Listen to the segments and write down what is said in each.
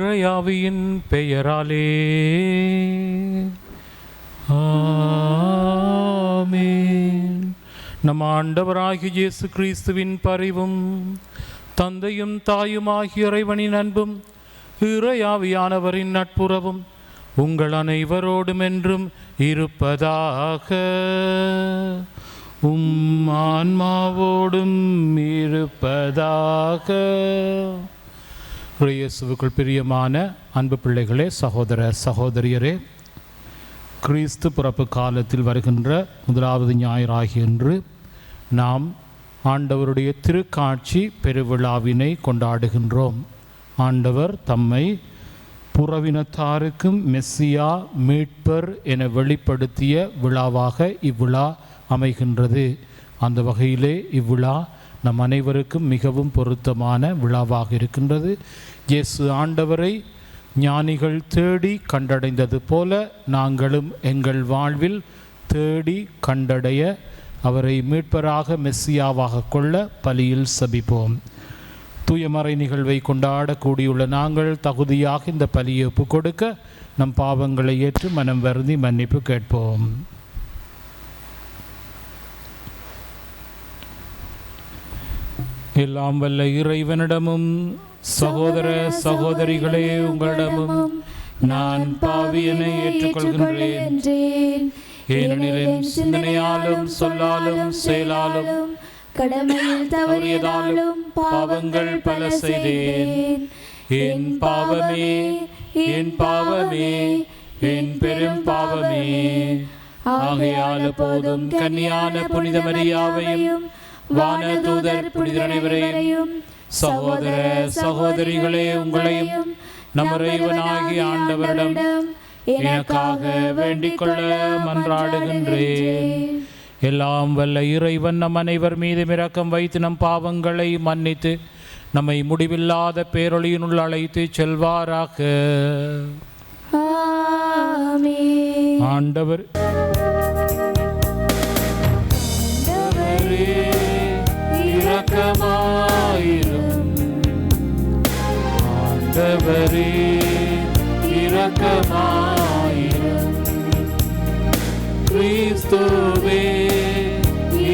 இறையாவியின் பெயராலே ஆமென். நம் ஆண்டவராகிய இயேசு கிறிஸ்துவின் பரிவும் தந்தையும் தாயுமாகிய இறைவனின் அன்பும் இறையாவியானவரின் நட்புறவும் உங்கள் அனைவரோடும் என்றும் இருப்பதாக. ஆன்மாவோடும் இருப்பதாக. இயேசுவுக்குள் பிரியமான அன்பு பிள்ளைகளே, சகோதர சகோதரியரே, கிறிஸ்து பிறப்பு காலத்தில் வருகின்ற முதலாவது ஞாயிறாகிய இன்று நாம் ஆண்டவருடைய திருக்காட்சி பெருவிழாவினை கொண்டாடுகின்றோம். ஆண்டவர் தம்மை புறவினத்தாருக்கும் மெஸ்ஸியா மீட்பர் என வெளிப்படுத்திய விழாவாக இவ்விழா அமைகின்றது. அந்த வகையிலே இவ்விழா நம் அனைவருக்கும் மிகவும் பொருத்தமான விழாவாக இருக்கின்றது. இயேசு ஆண்டவரை ஞானிகள் தேடி கண்டடைந்தது போல நாங்களும் எங்கள் வாழ்வில் தேடி கண்டடைய அவரை மீட்பராக மெஸ்ஸியாவாக கொள்ள பலியில் சபிப்போம். தூயமறை நிகழ்வை கொண்டாடக்கூடியுள்ள நாங்கள் தகுதியாக இந்த பலியை ஒப்புக் கொடுக்க நம் பாவங்களை ஏற்று மனம் வருந்தி மன்னிப்பு கேட்போம். எல்லாம் வல்ல இறைவனிடமும் சகோதர சகோதரிகளே உங்களிடமும் நான் பாவியனை ஏற்றுக்கொள்கின்றேன். ஏனெனில் என் சிந்தனையாலும் சொல்லாலும் செயலாலும் கடமையில் தவறியதாலும் பாவங்கள் பல செய்தேன். என் பாவமே, என் பாவமே, என் பெரும் பாவமே. ஆகையால் போதும் கன்னியான புனித மரியாவையும் வானதூதர் புனிதர் அனைவரையும் சகோதர சகோதரிகளே உங்களையும் நம் இறைவனாகிய ஆண்டவரிடம் எனக்காக வேண்டிக் கொள்ள மன்றாடுகின்றேன். எல்லாம் வல்ல இறைவன் நம் அனைவர் மீது இரக்கம் வைத்து நம் பாவங்களை மன்னித்து நம்மை முடிவில்லாத பேரொளியினுள் அழைத்து செல்வாராக. ஆண்டவர் இரக்கமாயிரும். ஆண்டவரே இரக்கமாயிரும். கிறிஸ்துவே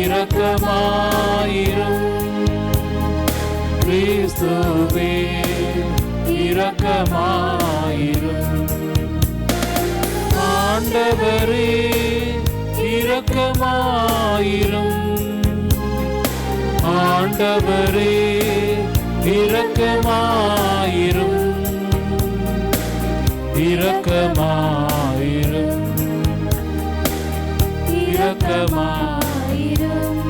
இரக்கமாயிரும். கிறிஸ்துவே இரக்கமாயிரும். ஆண்டவரே இரக்கமாயிரும். ஆண்டவரே இரக்கமாயிரும். இரக்கமாயிரும். இரக்கமாயிரும்.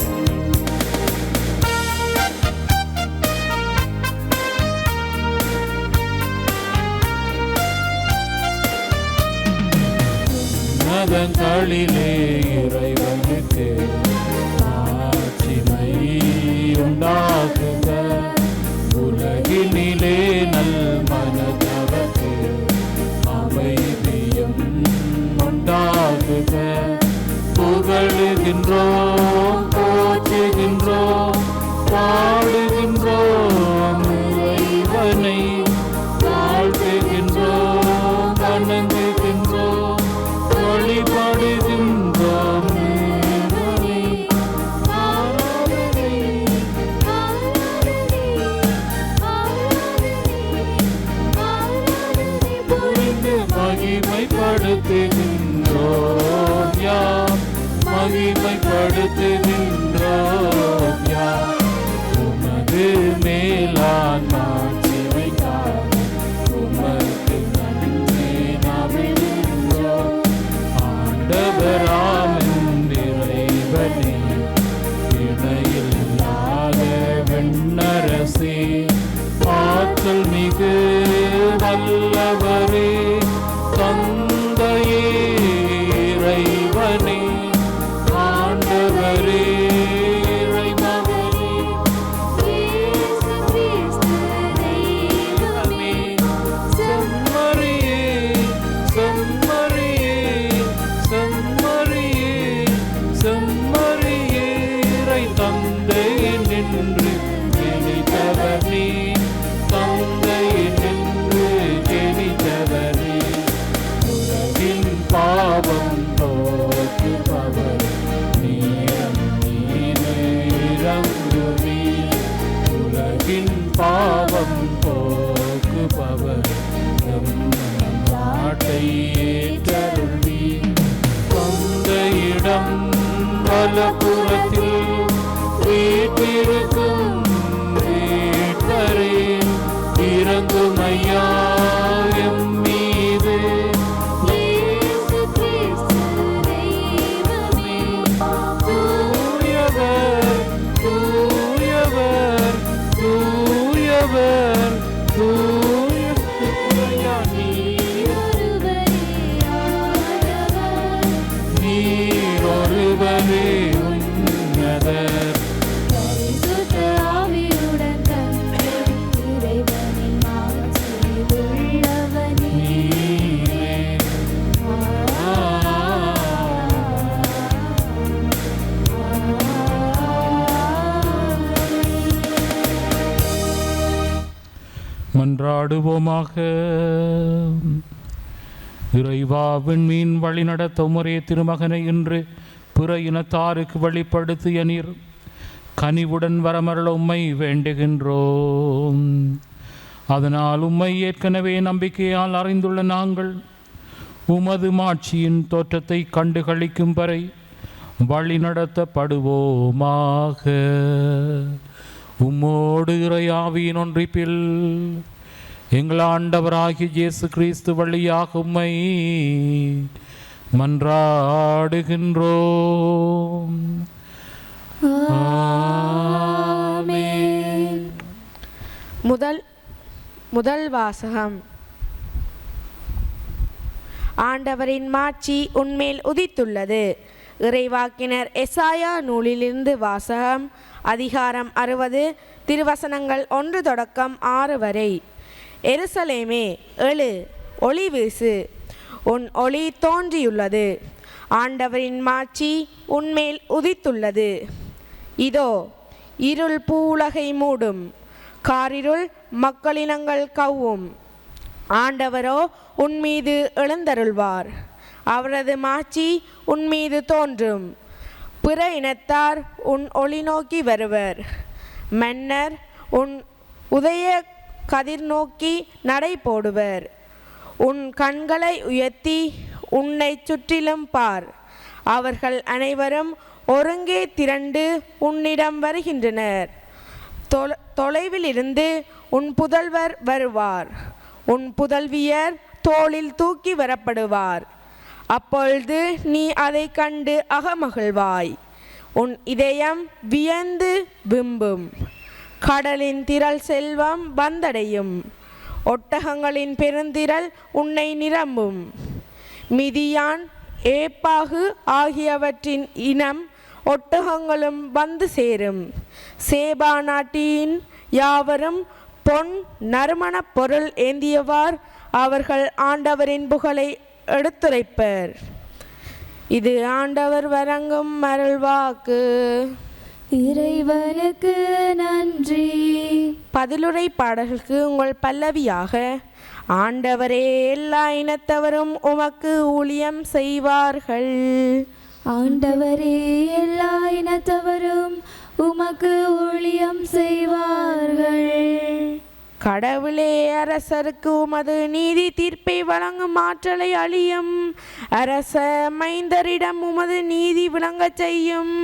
நதங்களிலே இறைவனுக்கு ஆட்சிமை உண்டாகுக. உலகினிலே நல் மனதவர்க்கு அமைதியும் உண்டாகுக. புகழுகின்றோம், போற்றுகின்றோம், பாடுகின்றோம் இறைவனை. வாழ்த்துகின்றோம், வணங்குகின்றோம், வழிபடுகின்றோம் இறைவனை. புரிந்து மகிமைப்படுத்துகின்றோம் யாம். மகிமைப்படுத்துகின்றோம் யாம். உமது மேலான் மாட்சிமைக்காக உமக்கு நன்றி நாவிடுகின்றோம். ஆண்டவராம் இறைவனே, இணையில்லாத வெண்ணரசே, ஆற்றல் மிகு வல்லவரே, தந்தையே இறைவனே, ஆண்டவரே இறைமகனே, இயேசு கிறிஸ்து மன்றாடுவோமாக. இறைவா, விண்மீன் வழிநடத்த உமரே திருமகனை இன்று பிற இனத்தாருக்கு வெளிப்படுத்திய நீர் கனிவுடன் வரமருள உம்மை வேண்டுகின்றோம். அதனால் உம்மை ஏற்கனவே நம்பிக்கையால் அறிந்துள்ள நாங்கள் உமது மாட்சியின் தோற்றத்தை கண்டுகளிக்கும் வரை வழி நடத்தப்படுவோமாக. உம்மோடு இறையாவியின் ஒன்றிப்பில் எங்கள் ஆண்டவராகிய இயேசு கிறிஸ்து வழியாக உம்மை மன்றாடுகின்றோம். ஆமென். முதல் வாசகம். ஆண்டவரின் மாட்சி உன்மேல் உதித்துள்ளது. இறைவாக்கினர் எசாயா நூலிலிருந்து வாசகம். அதிகாரம் 60, திருவசனங்கள் 1 தொடக்கம் 6 வரை. எருசலேமே, எழு, ஒளி வீசு, உன் ஒளி தோன்றியுள்ளது. ஆண்டவரின் மாட்சி உன்மேல் உதித்துள்ளது. இதோ, இருள் பூவுலகை மூடும், காரிருள் மக்களினங்கள் கவ்வும். ஆண்டவரோ உன்மீது எழுந்தருள்வார், அவரது மாட்சி உன்மீது தோன்றும். பிற இனத்தார் உன் ஒளி நோக்கி வருவர், மன்னர் உன் உதய கதிர் நோக்கி நடை போடுவர். உன் கண்களை உயர்த்தி உன்னை சுற்றிலும் பார், அவர்கள் அனைவரும் ஒருங்கே திரண்டு உன்னிடம் வருகின்றனர். தொலைவில் இருந்து உன் புதல்வர் வருவார், உன் புதல்வியர் தோளில் தூக்கி வரப்படுவார். அப்பொழுது நீ அதை கண்டு அகமகிழ்வாய், உன் இதயம் வியந்து விம்பும். கடலின் திரள் செல்வம் வந்தடையும், ஒட்டகங்களின் பெருந்திரள் உன்னை நிரம்பும். மிதியான், ஏப்பாகு ஆகியவற்றின் இனம் ஒட்டகங்களும் வந்து சேரும். சேபா நாட்டின் யாவரும் பொன் நறுமணப் பொருள் ஏந்தியவார் அவர்கள் ஆண்டவரின் புகழை எடுத்துரைப்பர். இது ஆண்டவர் வழங்கும் அருள்வாக்கு. இறைவனுக்கு நன்றி. பதிலுரை பாடலுக்கு உங்கள் பல்லவியாக. ஆண்டவரே, எல்லா இனத்தவரும் உமக்கு ஊழியம் செய்வார்கள். ஆண்டவரே, எல்லா இனத்தவரும் உமக்கு ஊழியம் செய்வார்கள். கடவுளே, அரசருக்கு உமது நீதி தீர்ப்பை வழங்கும் ஆற்றலை அழியும். அரச மைந்தரிடம் உமது நீதி விளங்கச் செய்யும்.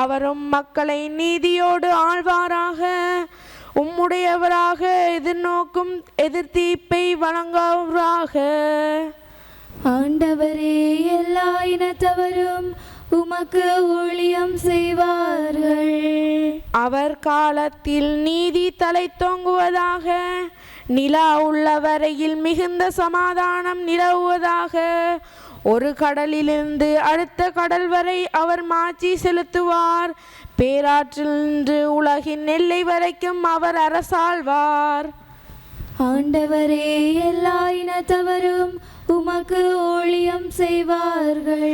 அவரும் மக்களை நீதியோடு ஆழ்வாராக. உம்முடையவராக எதிர்நோக்கும் எதிர்த்தீர்ப்பை வழங்குவராக. ஆண்டவரே, எல்லா இனத்தவரும் உமக்கு ஊழியம் செய்வார்கள். அவர் காலத்தில் நீதி தலை தோங்குவதாக. நிலா உள்ள வரையில் மிகுந்த சமாதானம் நிலவுவதாக. ஒரு கடலிலிருந்து அடுத்த கடல் வரை அவர் மாட்சி செலுத்துவார். பேராற்றிலிருந்து உலகின் எல்லை வரைக்கும் அவர் அரசாழ்வார். ஆண்டவரே, எல்லா இனத்தவரும் உமக்கு ஊழியம் செய்வார்கள்.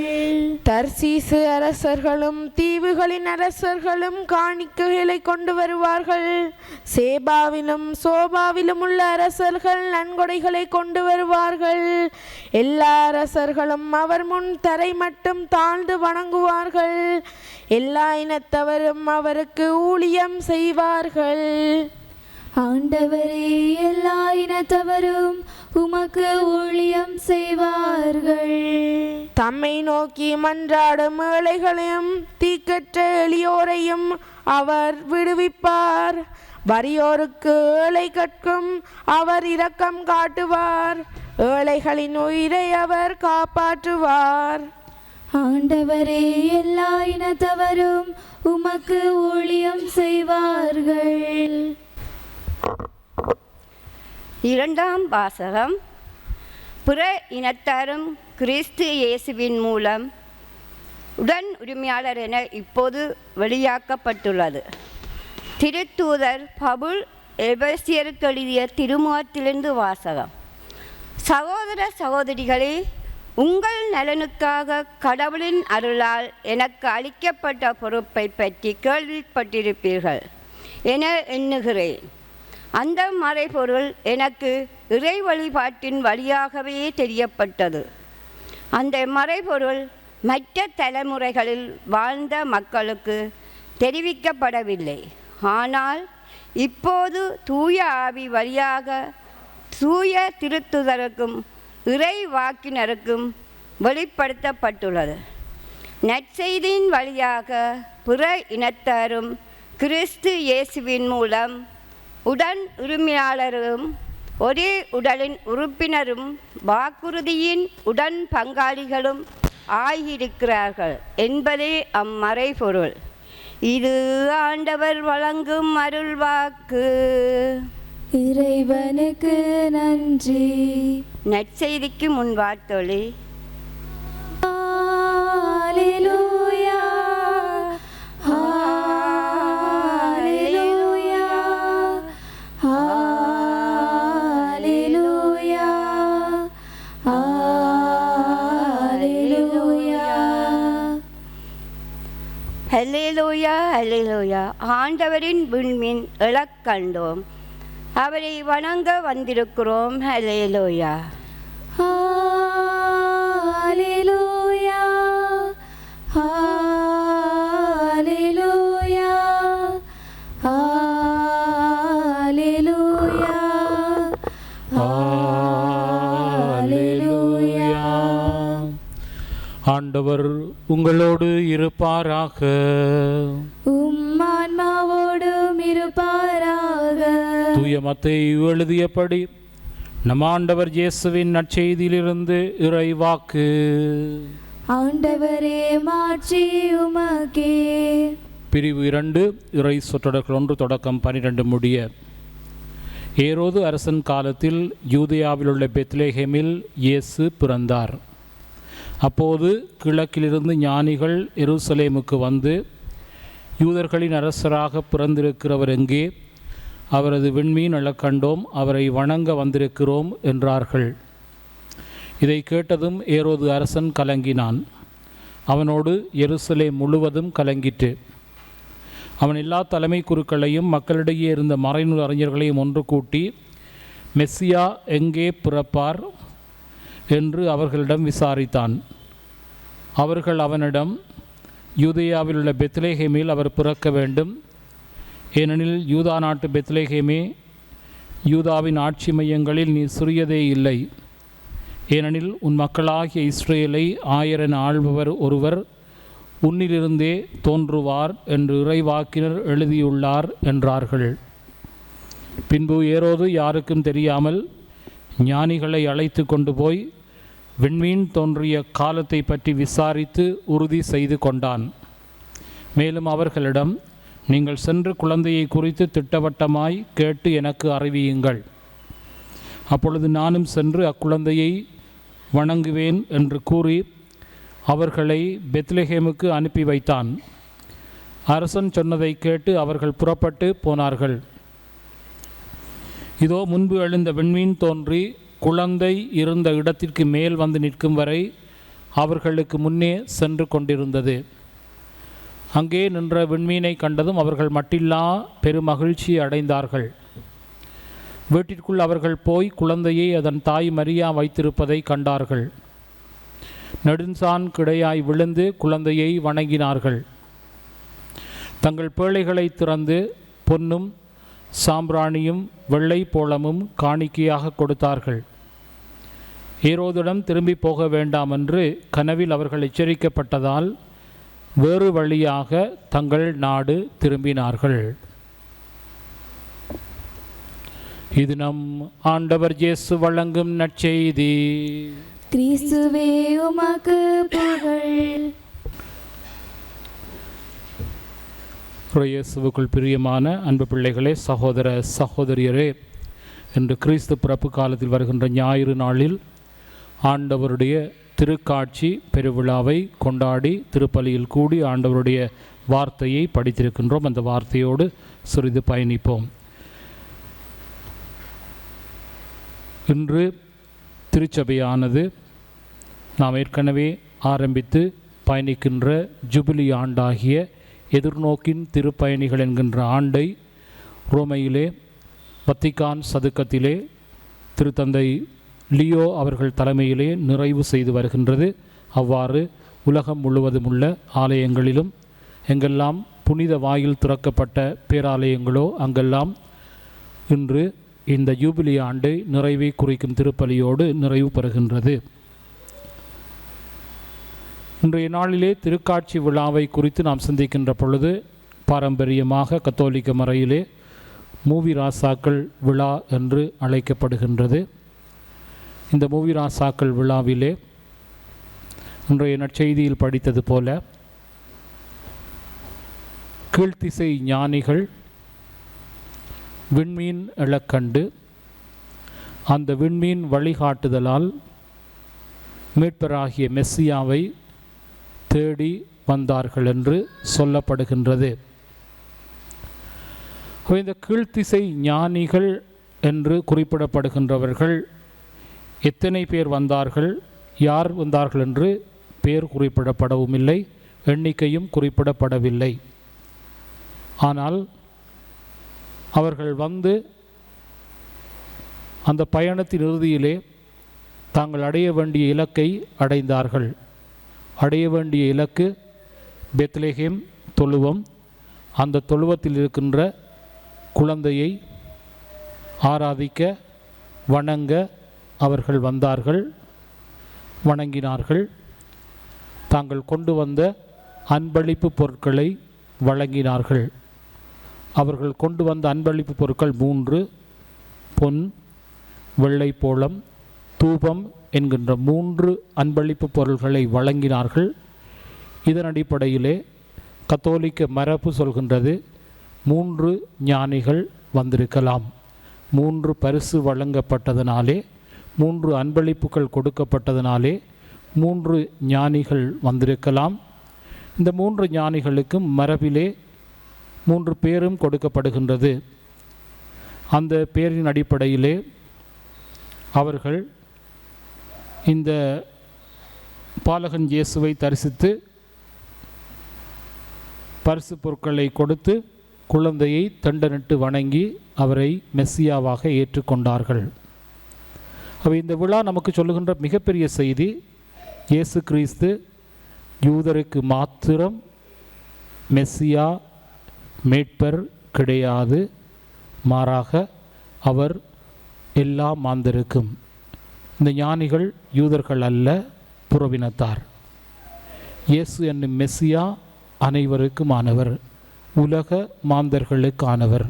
தர்சீசு அரசர்களும் தீவுகளின் அரசர்களும் காணிக்கைகளை கொண்டு வருவார்கள். சேபாவிலும் சோபாவிலும் உள்ள அரசர்கள் நன்கொடைகளை கொண்டு வருவார்கள். எல்லா அரசர்களும் அவர் முன் தரை மட்டும் தாழ்ந்து வணங்குவார்கள். எல்லா இனத்தவரும் அவருக்கு ஊழியம் செய்வார்கள். ஆண்டவரே, எல்லா இனத்தவரும் உமக்கு ஊழியம் செய்வார்கள். தம்மை நோக்கி மன்றாடும் ஏழைகளையும் தீக்கற்ற எளியோரையும் அவர் விடுவிப்பார். வறியோருக்கு ஏழை கற்கும் அவர் இரக்கம் காட்டுவார். ஏழைகளின் உயிரை அவர் காப்பாற்றுவார். ஆண்டவரே, எல்லா இனத்தவரும் உமக்கு ஊழியம் செய்வார்கள். இரண்டாம் வாசகம். பிற இனத்தாரும் கிறிஸ்து இயேசுவின் மூலம் உடன் உரிமையாளர் என இப்போது வெளியாக்கப்பட்டுள்ளது. திருத்தூதர் பவுல் எபேசியருக்கு எழுதிய திருமுகத்திலிருந்து வாசகம். சகோதர சகோதரிகளே, உங்கள் நலனுக்காக கடவுளின் அருளால் எனக்கு அளிக்கப்பட்ட பொறுப்பை பற்றி கேள்விப்பட்டிருப்பீர்கள் என எண்ணுகிறேன். அந்த மறைபொருள் எனக்கு இறை வழிபாட்டின் வழியாகவே தெரியப்பட்டது. அந்த மறைபொருள் மற்ற தலைமுறைகளில் வாழ்ந்த மக்களுக்கு தெரிவிக்கப்படவில்லை. ஆனால் இப்போது தூய ஆவி வழியாக தூய திருத்துதருக்கும் இறை வாக்கினருக்கும் வெளிப்படுத்தப்பட்டுள்ளது. நற்செய்தியின் வழியாக பிற இனத்தாரும் கிறிஸ்து இயேசுவின் மூலம் உடன் உரிமையாளரும் ஒரே உடலின் உறுப்பினரும் வாக்குறுதியின் உடன் பங்காளிகளும் ஆகியிருக்கிறார்கள் என்பதே அம்மறைபொருள். இது ஆண்டவர் வழங்கும் அருள்வாக்கு. இறைவனுக்கு நன்றி. நற்செய்திக்கு முன்வார்த்தொழி. ஹல்லேலூயா, ஹல்லேலூயா, ஹல்லேலூயா, ஹல்லேலூயா. ஹல்லேலூயா, ஹல்லேலூயா. ஆண்டவரின் விண்மீன் எழக் கண்டோம், அவரை வணங்க வந்திருக்கிறோம். ஹல்லேலூயா, ஹல்லேலூயா, ஹல்லேலூயா, ஹல்லேலூயா, ஹல்லேலூயா. ஆண்டவர் உங்களோடு இருப்பாராக. உம் ஆன்மாவோடும் இருப்பாராக. தூய மத்தேயு எழுதியபடி நம் ஆண்டவர் இயேசுவின் நற்செய்தியிலிருந்து இறைவாக்கு. ஆண்டவரே மாட்சி உமக்கே. பிரிவு 2 இறை சொற்றொடர்கள் 1 தொடக்கம் 12 முடிய. ஏரோது அரசன் காலத்தில் யூதேயாவில் உள்ள பெத்லேஹேமில் இயேசு பிறந்தார். அப்போது கிழக்கிலிருந்து ஞானிகள் எருசலேமுக்கு வந்து, யூதர்களின் அரசராக பிறந்திருக்கிறவர் எங்கே? அவரது விண்மீன் எழக் கண்டோம், அவரை வணங்க வந்திருக்கிறோம் என்றார்கள். இதை கேட்டதும் ஏரோது அரசன் கலங்கினான். அவனோடு எருசலேம் முழுவதும் கலங்கிற்று. அவன் எல்லா தலைமை குருக்களையும் மக்களிடையே இருந்த மறைநூல் அறிஞர்களையும் ஒன்று கூட்டி, மெஸ்ஸியா எங்கே பிறப்பார் என்று அவர்களிடம் விசாரித்தான். அவர்கள் அவனிடம், யூதேயாவில் உள்ள பெத்லேஹேமில் அவர் பிறக்க வேண்டும். ஏனெனில் யூதா நாட்டு பெத்லேஹேமே, யூதாவின் ஆட்சி மையங்களில் நீ சிறியதே இல்லை. ஏனெனில் உன் மக்களாகிய இஸ்ரேலை ஆயரென ஆள்பவர் ஒருவர் உன்னிலிருந்தே தோன்றுவார் என்று இறைவாக்கினர் எழுதியுள்ளார் என்றார்கள். பின்பு ஏரோது யாருக்கும் தெரியாமல் ஞானிகளை அழைத்து கொண்டு போய் விண்மீன் தோன்றிய காலத்தை பற்றி விசாரித்து உறுதி செய்து கொண்டான். மேலும் அவர்களிடம், நீங்கள் சென்று குழந்தையை குறித்து திட்டவட்டமாய் கேட்டு எனக்கு அறிவியுங்கள். அப்பொழுது நானும் சென்று அக்குழந்தையை வணங்குவேன் என்று கூறி அவர்களை பெத்லெஹேமுக்கு அனுப்பி வைத்தான். அரசன் சொன்னதை கேட்டு அவர்கள் புறப்பட்டு போனார்கள். இதோ முன்பு எழுந்த விண்மீன் தோன்றி குழந்தை இருந்த இடத்திற்கு மேல் வந்து நிற்கும் வரை அவர்களுக்கு முன்னே சென்று கொண்டிருந்தது. அங்கே நின்ற விண்மீனை கண்டதும் அவர்கள் மட்டில்லா பெருமகிழ்ச்சி அடைந்தார்கள். வீட்டிற்குள் அவர்கள் போய் குழந்தையை அதன் தாய் மரியா வைத்திருப்பதை கண்டார்கள். நெடுஞ்சான் கிடையாய் விழுந்து குழந்தையை வணங்கினார்கள். தங்கள் பேழைகளை திறந்து பொன்னும் சாம்பிராணியும் வெள்ளை போளமும் காணிக்கையாக கொடுத்தார்கள். ஏரோதிடம் திரும்பி போக வேண்டாம் என்று கனவில் அவர்கள் எச்சரிக்கப்பட்டதால் வேறு வழியாக தங்கள் நாடு திரும்பினார்கள். இது நம் ஆண்டவர் இயேசு வழங்கும் நற்செய்தி. கிறிஸ்துவே உமக்கு புகழ். இயேசுவுக்குள் பிரியமான அன்பு பிள்ளைகளே, சகோதர சகோதரியரே, இன்று கிறிஸ்து பிறப்பு காலத்தில் வருகின்ற ஞாயிறு நாளில் ஆண்டவருடைய திருக்காட்சி பெருவிழாவை கொண்டாடி திருப்பலியில் கூடி ஆண்டவருடைய வார்த்தையை படித்திருக்கின்றோம். அந்த வார்த்தையோடு சிறிது பயணிப்போம். இன்று திருச்சபையானது நாம் ஏற்கனவே ஆரம்பித்து பயணிக்கின்ற ஜூபிலி ஆண்டாகிய எதிர்நோக்கின் திருப்பயணிகள் என்கின்ற ஆண்டை ரோமையிலே வத்திக்கான் சதுக்கத்திலே திருத்தந்தை லியோ அவர்கள் தலைமையிலே நிறைவு செய்து வருகின்றது. அவ்வாறு உலகம் முழுவதும் உள்ள ஆலயங்களிலும் எங்கெல்லாம் புனித வாயில் திறக்கப்பட்ட பேராலயங்களோ அங்கெல்லாம் இன்று இந்த யூபிலி ஆண்டு நிறைவை குறிக்கும் திருப்பலியோடு நிறைவு பெறுகின்றது. இன்றைய நாளிலே திருக்காட்சி விழாவை குறித்து நாம் சிந்திக்கின்ற பொழுது பாரம்பரியமாக கத்தோலிக்க முறையிலே மூவிராசாக்கள் விழா என்று அழைக்கப்படுகின்றது. இந்த மூவிராசாக்கள் விழாவிலே இன்றைய நற்செய்தியில் படித்தது போல கீழ்த்திசை ஞானிகள் விண்மீன் எழக்கண்டு அந்த விண்மீன் வழிகாட்டுதலால் மீட்பராகிய மெஸ்ஸியாவை தேடி வந்தார்கள் என்று சொல்லப்படுகின்றது. இந்த கீழ்த்திசை ஞானிகள் என்று குறிப்பிடப்படுகின்றவர்கள் எத்தனை பேர் வந்தார்கள், யார் வந்தார்கள் என்று பேர் குறிப்பிடப்படவும் இல்லை, எண்ணிக்கையும் குறிப்பிடப்படவில்லை. ஆனால் அவர்கள் வந்து அந்த பயணத்தின் இறுதியிலே தாங்கள் அடைய வேண்டிய இலக்கை அடைந்தார்கள். அடைய வேண்டிய இலக்கு பெத்லெகேம் தொழுவம். அந்த தொழுவத்தில் இருக்கின்ற குழந்தையை ஆராதிக்க வணங்க அவர்கள் வந்தார்கள், வணங்கினார்கள். தாங்கள் கொண்டு வந்த அன்பளிப்பு பொருட்களை வழங்கினார்கள். அவர்கள் கொண்டு வந்த அன்பளிப்பு பொருட்கள் 3: பொன், வெள்ளை போளம், தூபம் என்கின்ற 3 அன்பளிப்பு பொருள்களை வழங்கினார்கள். இதன் அடிப்படையிலே கத்தோலிக்க மரபு சொல்கின்றது 3 ஞானிகள் வந்திருக்கலாம். 3 பரிசு வழங்கப்பட்டதனாலே, 3 அன்பளிப்புகள் கொடுக்கப்பட்டதனாலே 3 ஞானிகள் வந்திருக்கலாம். இந்த 3 ஞானிகளுக்கும் மரபிலே 3 பேரும் கொடுக்கப்படுகின்றது. அந்த பேரின் அடிப்படையிலே அவர்கள் இந்த பாலகன் இயேசுவை தரிசித்து பரிசு பொருட்களை கொடுத்து குழந்தையை தண்டனிட்டு வணங்கி அவரை மெஸ்ஸியாவாக ஏற்றுக்கொண்டார்கள். இந்த விழா நமக்கு சொல்லுகின்ற மிகப்பெரிய செய்தி, இயேசு கிறிஸ்து யூதருக்கு மாத்திரம் மெஸ்ஸியா மீட்பர் கிடையாது, மாறாக அவர் எல்லா மாந்தருக்கும். இந்த ஞானிகள் யூதர்கள் அல்ல, புறவினத்தார். இயேசு என்னும் மெஸ்ஸியா அனைவருக்குமானவர், உலக மாந்தர்களுக்கானவர்.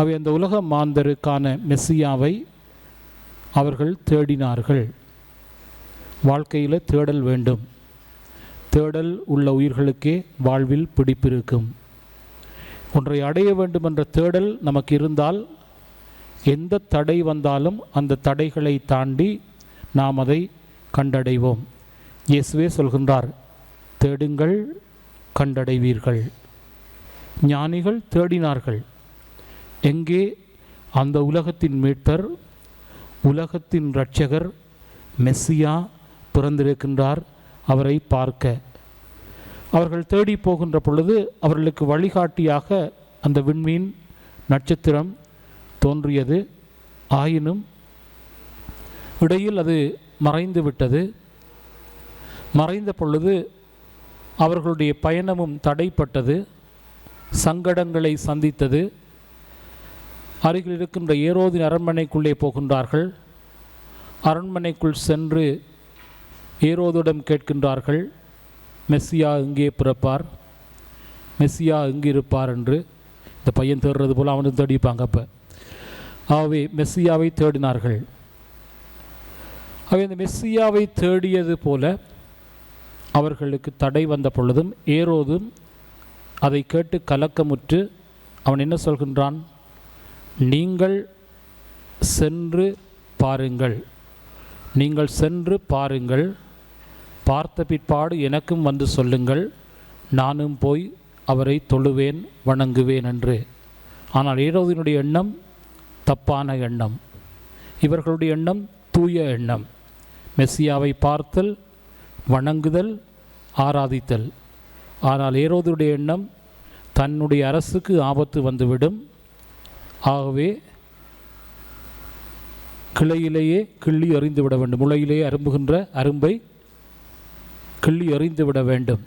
அவை அந்த உலக மாந்தருக்கான மெஸ்ஸியாவை அவர்கள் தேடினார்கள். வாழ்க்கையில் தேடல் வேண்டும். தேடல் உள்ள உயிர்களுக்கே வாழ்வில் பிடிப்பிருக்கும். ஒன்றை அடைய வேண்டும் என்ற தேடல் நமக்கு இருந்தால் எந்த தடை வந்தாலும் அந்த தடைகளை தாண்டி நாம் அதை கண்டடைவோம். இயேசுவே சொல்கின்றார், தேடுங்கள் கண்டடைவீர்கள். ஞானிகள் தேடினார்கள். எங்கே அந்த உலகத்தின் மீட்பர், உலகத்தின் இரட்சகர் மெஸ்ஸியா பிறந்திருக்கின்றார், அவரை பார்க்க அவர்கள் தேடி போகின்ற பொழுது அவர்களுக்கு வழிகாட்டியாக அந்த விண்மீன் நட்சத்திரம் தோன்றியது. ஆயினும் இடையில் அது மறைந்து விட்டது. மறைந்த பொழுது அவர்களுடைய பயணமும் தடைப்பட்டது, சங்கடங்களை சந்தித்தது. அருகில் இருக்கின்ற ஏரோதின் அரண்மனைக்குள்ளே போகின்றார்கள். அரண்மனைக்குள் சென்று ஏரோதிடம் கேட்கின்றார்கள், மெஸ்ஸியா எங்கே பிறப்பார், மெஸ்ஸியா எங்கே இருப்பார் என்று. இந்த பையன் தேடுறது போல் அவனும் தேடிப்பாங்க. அப்போ ஆகவே மெஸ்ஸியாவை தேடினார்கள். ஆகவே இந்த மெஸ்ஸியாவை தேடியது போல அவர்களுக்கு தடை வந்த பொழுதும் ஏரோதும் அதை கேட்டு கலக்கமுற்று அவன் என்ன சொல்கின்றான், நீங்கள் சென்று பாருங்கள், நீங்கள் சென்று பாருங்கள், பார்த்த பிற்பாடு எனக்கும் வந்து சொல்லுங்கள், நானும் போய் அவரை தொழுவேன் வணங்குவேன் என்று. ஆனால் ஏரோதினுடைய எண்ணம் தப்பான எண்ணம், இவர்களுடைய எண்ணம் தூய எண்ணம். மெஸ்ஸியாவை பார்த்தல், வணங்குதல், ஆராதித்தல். ஆனால் ஏரோதுடைய எண்ணம் தன்னுடைய அரசுக்கு ஆபத்து வந்துவிடும், ஆகவே கிளையிலேயே கிள்ளி எறிந்து விட வேண்டும். முளையிலேயே அரும்புகின்ற அரும்பை கிள்ளி எறிந்து விட வேண்டும்.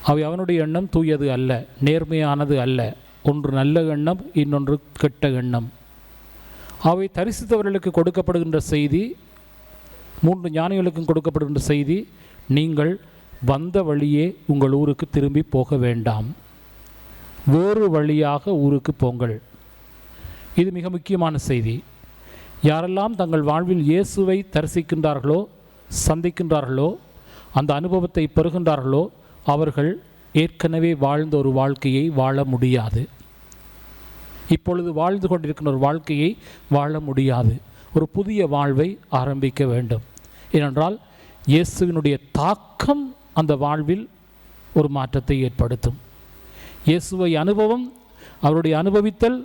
அவை அவனுடைய எண்ணம் தூயது அல்ல, நேர்மையானது அல்ல. ஒன்று நல்ல எண்ணம், இன்னொன்று கெட்ட எண்ணம். அவை தரிசித்தவர்களுக்கு கொடுக்கப்படுகின்ற செய்தி, 3 ஞானிகளுக்கும் கொடுக்கப்படுகின்ற செய்தி, நீங்கள் வந்த வழியே உங்கள் ஊருக்கு திரும்பி போக வேண்டாம், வேறு வழியாக ஊருக்கு போங்கள். இது மிக முக்கியமான செய்தி. யாரெல்லாம் தங்கள் வாழ்வில் இயேசுவை தரிசிக்கின்றார்களோ, சந்திக்கின்றார்களோ, அந்த அனுபவத்தை பெறுகின்றார்களோ, அவர்கள் ஏற்கனவே வாழ்ந்த ஒரு வாழ்க்கையை வாழ முடியாது. இப்பொழுது வாழ்ந்து கொண்டிருக்கின்ற ஒரு வாழ்க்கையை வாழ முடியாது. ஒரு புதிய வாழ்வை ஆரம்பிக்க வேண்டும். ஏனென்றால் இயேசுவினுடைய தாக்கம் அந்த வாழ்வில் ஒரு மாற்றத்தை ஏற்படுத்தும். இயேசுவை அனுபவம், அவருடைய அனுபவித்தல்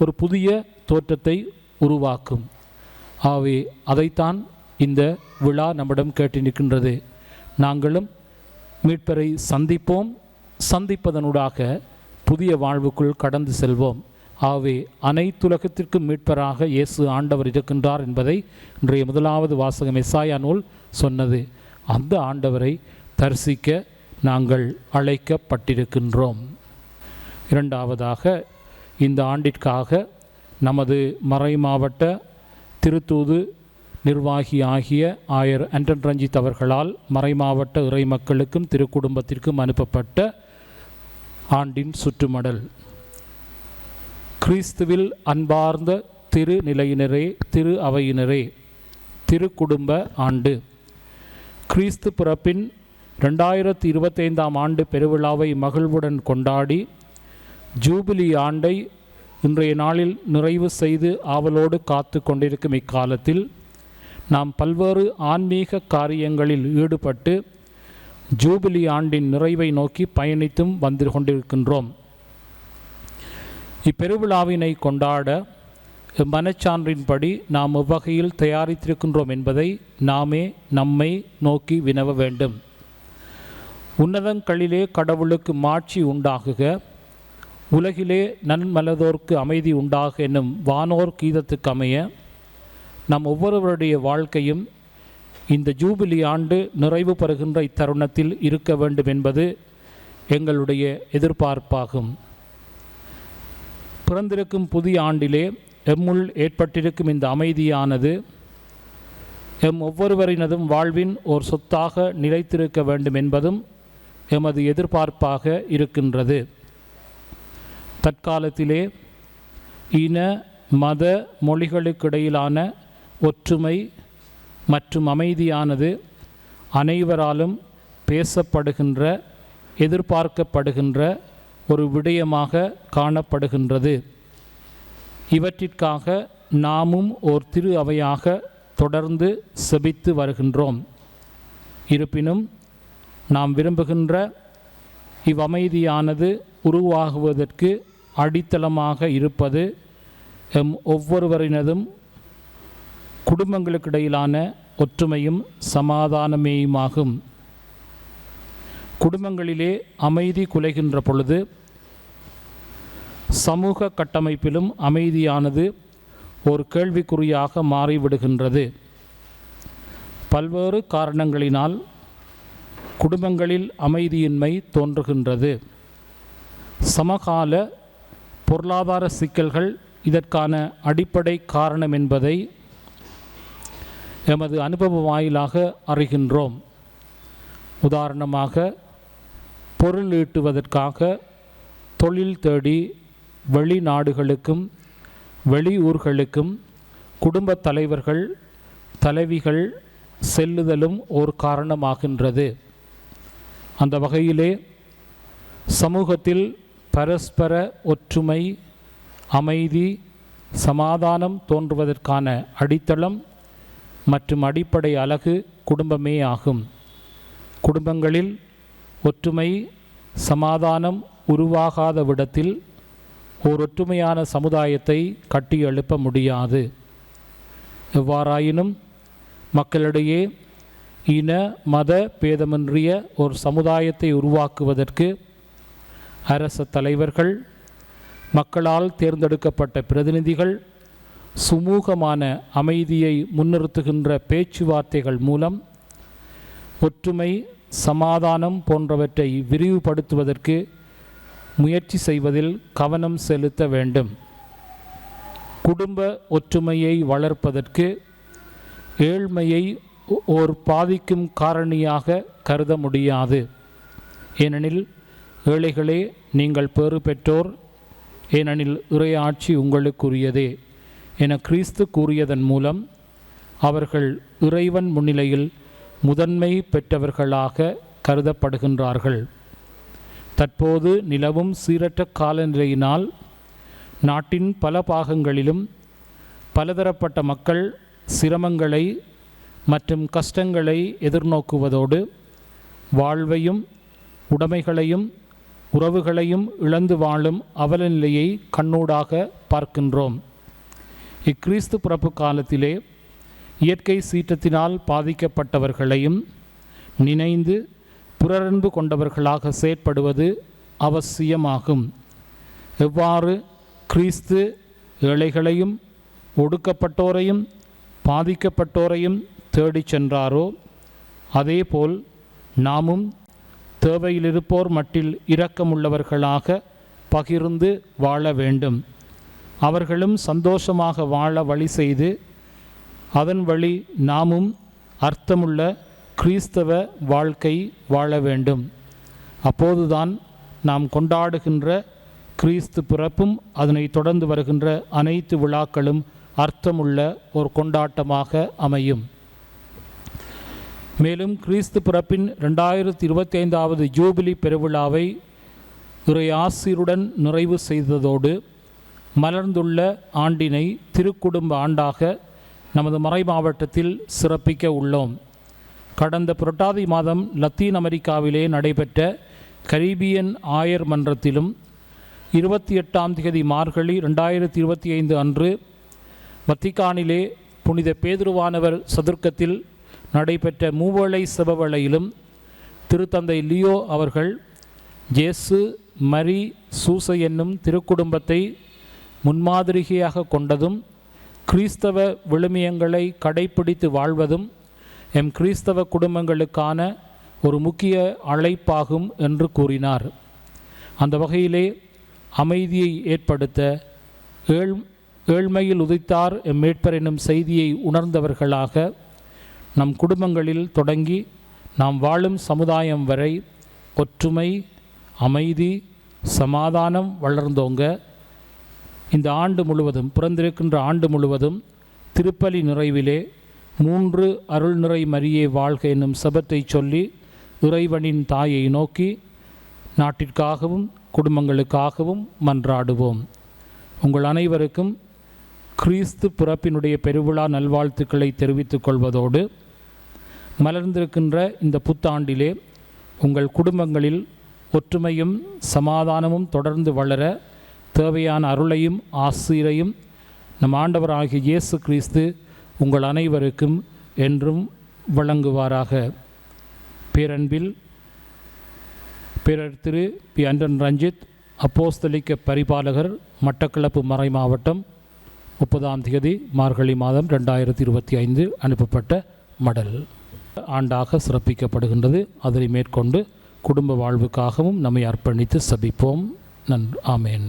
ஒரு புதிய தோற்றத்தை உருவாக்கும். ஆகவே அதைத்தான் இந்த விழா நம்மிடம் கேட்டு நிற்கின்றது. நாங்களும் மீட்பரை சந்திப்போம், சந்திப்பதனூடாக புதிய வாழ்வுக்குள் கடந்து செல்வோம். ஆகவே அனைத்துலகத்திற்கும் மீட்பராக இயேசு ஆண்டவர் இருக்கின்றார் என்பதை இன்றைய முதலாவது வாசகம் எசாயா நூல் சொன்னது. அந்த ஆண்டவரை தரிசிக்க நாங்கள் அழைக்கப்பட்டிருக்கின்றோம். இரண்டாவதாக, இந்த ஆண்டிற்காக நமது மறை மாவட்ட திருத்தூது நிர்வாகி ஆகிய ஆயர் ஆண்டன் ரஞ்சித் அவர்களால் மறைமாவட்ட இறை மக்களுக்கும் திருக்குடும்பத்திற்கும் அனுப்பப்பட்ட ஆண்டின் சுற்றுமடல். கிறிஸ்துவில் அன்பார்ந்த திரு நிலையினரே, திரு அவையினரே, திருக்குடும்ப ஆண்டு. கிறிஸ்து பிறப்பின் 2025ஆம் ஆண்டு பெருவிழாவை மகிழ்வுடன் கொண்டாடி ஜூபிலி ஆண்டை இன்றைய நாளில் நிறைவு செய்து ஆவலோடு காத்து கொண்டிருக்கும் இக்காலத்தில் நாம் பல்வேறு ஆன்மீக காரியங்களில் ஈடுபட்டு ஜூபிலி ஆண்டின் நிறைவை நோக்கி பயணித்தும் வந்து கொண்டிருக்கின்றோம். இப்பெருவிழாவினை கொண்டாட மனச்சான்றின்படி நாம் எவ்வகையில் தயாரித்திருக்கின்றோம் என்பதை நாமே நம்மை நோக்கி வினவ வேண்டும். உன்னதங்களிலே கடவுளுக்கு மாட்சி உண்டாகுக, உலகிலே நன்மலதோர்க்கு அமைதி உண்டாக என்னும் வானோர் கீதத்துக்கு அமைய நம் ஒவ்வொருவருடைய வாழ்க்கையும் இந்த ஜூபிலி ஆண்டு நிறைவு பெறுகின்ற இத்தருணத்தில் இருக்க வேண்டும் என்பது எங்களுடைய எதிர்பார்ப்பாகும். பிறந்திருக்கும் புதிய ஆண்டிலே எம்முள் ஏற்பட்டிருக்கும் இந்த அமைதியானது எம் ஒவ்வொருவரினதும் வாழ்வின் ஒரு சொத்தாக நிலைத்திருக்க வேண்டும் என்பதும் எமது எதிர்பார்ப்பாக இருக்கின்றது. தற்காலத்திலே இன மத மொழிகளுக்கிடையிலான ஒற்றுமை மற்றும் அமைதியானது அனைவராலும் பேசப்படுகின்ற, எதிர்பார்க்கப்படுகின்ற ஒரு விடயமாக காணப்படுகின்றது. இவற்றிற்காக நாமும் ஓர் திரு அவையாக தொடர்ந்து செபித்து வருகின்றோம். இருப்பினும் நாம் விரும்புகின்ற இவ்வமைதியானது உருவாகுவதற்கு அடித்தளமாக இருப்பது எம் ஒவ்வொருவரினதும் குடும்பங்களுக்கிடையிலான ஒற்றுமையும் சமாதானமேயுமாகும். குடும்பங்களிலே அமைதி குலைகின்ற பொழுது சமூக கட்டமைப்பிலும் அமைதியானது ஒரு கேள்விக்குறியாக மாறிவிடுகின்றது. பல்வேறு காரணங்களினால் குடும்பங்களில் அமைதியின்மை தோன்றுகின்றது. சமகால பொருளாதார சிக்கல்கள் இதற்கான அடிப்படை காரணம் என்பதை எமது அனுபவ வாயிலாக அறிகின்றோம். உதாரணமாக, பொருள் ஈட்டுவதற்காக தொழில் தேடி வெளிநாடுகளுக்கும் வெளியூர்களுக்கும் குடும்ப தலைவர்கள் தலைவிகள் செல்லுதலும் ஒரு காரணமாகின்றது. அந்த வகையிலே சமூகத்தில் பரஸ்பர ஒற்றுமை, அமைதி, சமாதானம் தோன்றுவதற்கான அடித்தளம் மற்றும் அடிப்படை அலகு குடும்பமே ஆகும். குடும்பங்களில் ஒற்றுமை, சமாதானம் உருவாகாத விடத்தில் ஓர் ஒற்றுமையான சமுதாயத்தை கட்டி எழுப்ப முடியாது. எவ்வாறாயினும் மக்களிடையே இன மத பேதமின்றிய ஒரு சமுதாயத்தை உருவாக்குவதற்கு அரச தலைவர்கள், மக்களால் தேர்ந்தெடுக்கப்பட்ட பிரதிநிதிகள் சுமூகமான அமைதியை முன்னிறுத்துகின்ற பேச்சுவார்த்தைகள் மூலம் ஒற்றுமை, சமாதானம் போன்றவற்றை விரிவுபடுத்துவதற்கு முயற்சி செய்வதில் கவனம் செலுத்த வேண்டும். குடும்ப ஒற்றுமையை வளர்ப்பதற்கு ஏழ்மையை ஓர் பாதிக்கும் காரணியாக கருத முடியாது. ஏனெனில் ஏழைகளே நீங்கள் பேறு பெற்றோர், ஏனெனில் இறையாட்சி உங்களுக்குரியதே என கிறிஸ்து கூறியதன் மூலம் அவர்கள் இறைவன் முன்னிலையில் முதன்மை பெற்றவர்களாக கருதப்படுகின்றார்கள். தற்போது நிலவும் சீரற்ற காலநிலையினால் நாட்டின் பல பாகங்களிலும் பலதரப்பட்ட மக்கள் சிரமங்களை மற்றும் கஷ்டங்களை எதிர்நோக்குவதோடு வாழ்வையும் உடைமைகளையும் உறவுகளையும் இழந்து வாழும் அவலநிலையை கண்ணூடாக பார்க்கின்றோம். இக்கிறிஸ்து பிறப்பு காலத்திலே இயற்கை சீற்றத்தினால் பாதிக்கப்பட்டவர்களையும் நினைந்து புறரன்பு கொண்டவர்களாக செயற்படுவது அவசியமாகும். எவ்வாறு கிறிஸ்து ஏழைகளையும் ஒடுக்கப்பட்டோரையும் பாதிக்கப்பட்டோரையும் தேடிச் சென்றாரோ அதேபோல் நாமும் தேவையிலிருப்போர் மட்டில் இரக்கமுள்ளவர்களாக பகிர்ந்து வாழ வேண்டும். அவர்களும் சந்தோஷமாக வாழ வழி செய்து அதன் வழி நாமும் அர்த்தமுள்ள கிறிஸ்தவ வாழ்க்கை வாழ வேண்டும். அப்போதுதான் நாம் கொண்டாடுகின்ற கிறிஸ்து பிறப்பும் அதனை தொடர்ந்து வருகின்ற அனைத்து விழாக்களும் அர்த்தமுள்ள ஒரு கொண்டாட்டமாக அமையும். மேலும் கிறிஸ்து பிறப்பின் 2025வது ஜூபிலி பெருவிழாவை இறை ஆசிருடன் நிறைவு செய்ததோடு மலர்ந்துள்ள ஆண்டினை திருக்குடும்ப ஆண்டாக நமது மறை மாவட்டத்தில் சிறப்பிக்க உள்ளோம். கடந்த புரட்டாதி மாதம் லத்தீன் அமெரிக்காவிலே நடைபெற்ற கரீபியன் ஆயர் மன்றத்திலும் 28ஆம் தேதி மார்கழி 2025 அன்று வத்திக்கானிலே புனித பேதுருவானவர் சதுர்க்கத்தில் நடைபெற்ற மூவேளை செபவேளையிலும் திருத்தந்தை லியோ அவர்கள் ஜேசு மரி சூசை என்னும் திருக்குடும்பத்தை முன்மாதிரிகையாக கொண்டதும் கிறிஸ்தவ விழுமியங்களை கடைப்பிடித்து வாழ்வதும் எம் கிறிஸ்தவ குடும்பங்களுக்கான ஒரு முக்கிய அழைப்பாகும் என்று கூறினார். அந்த வகையிலே அமைதியை ஏற்படுத்த ஏழ்மையில் உதித்தார் எம் மீட்பர் என்னும் செய்தியை உணர்ந்தவர்களாக நம் குடும்பங்களில் தொடங்கி நாம் வாழும் சமுதாயம் வரை ஒற்றுமை, அமைதி, சமாதானம் வளர்ந்தோங்க இந்த ஆண்டு முழுவதும், பிறந்திருக்கின்ற ஆண்டு முழுவதும் திருப்பலி நிறைவிலே 3 அருள் நிறை மரியே வாழ்க என்னும் செபத்தை சொல்லி இறைவனின் தாயை நோக்கி நாட்டிற்காகவும் குடும்பங்களுக்காகவும் மன்றாடுவோம். உங்கள் அனைவருக்கும் கிறிஸ்து பிறப்பினுடைய பெருவிழா நல்வாழ்த்துக்களை தெரிவித்துக் கொள்வதோடு மலர்ந்திருக்கின்ற இந்த புத்தாண்டிலே உங்கள் குடும்பங்களில் ஒற்றுமையும் சமாதானமும் தொடர்ந்து வளர தேவையான அருளையும் ஆசீரையும் நம் ஆண்டவராகிய இயேசு கிறிஸ்து உங்கள் அனைவருக்கும் என்றும் வழங்குவாராக. பேரன்பில் பேரர் திரு பி. அண்டன் ரஞ்சித், அப்போஸ்தலிக்க பரிபாலகர், மட்டக்களப்பு மறை மாவட்டம், 30ஆம் தேதி மார்கழி மாதம் 2025 அனுப்பப்பட்ட மடல் ஆண்டாக சிறப்பிக்கப்படுகின்றது. அதனை மேற்கொண்டு குடும்ப வாழ்வுக்காகவும் நம்மை அர்ப்பணித்து சபிப்போம். ஆமேன்.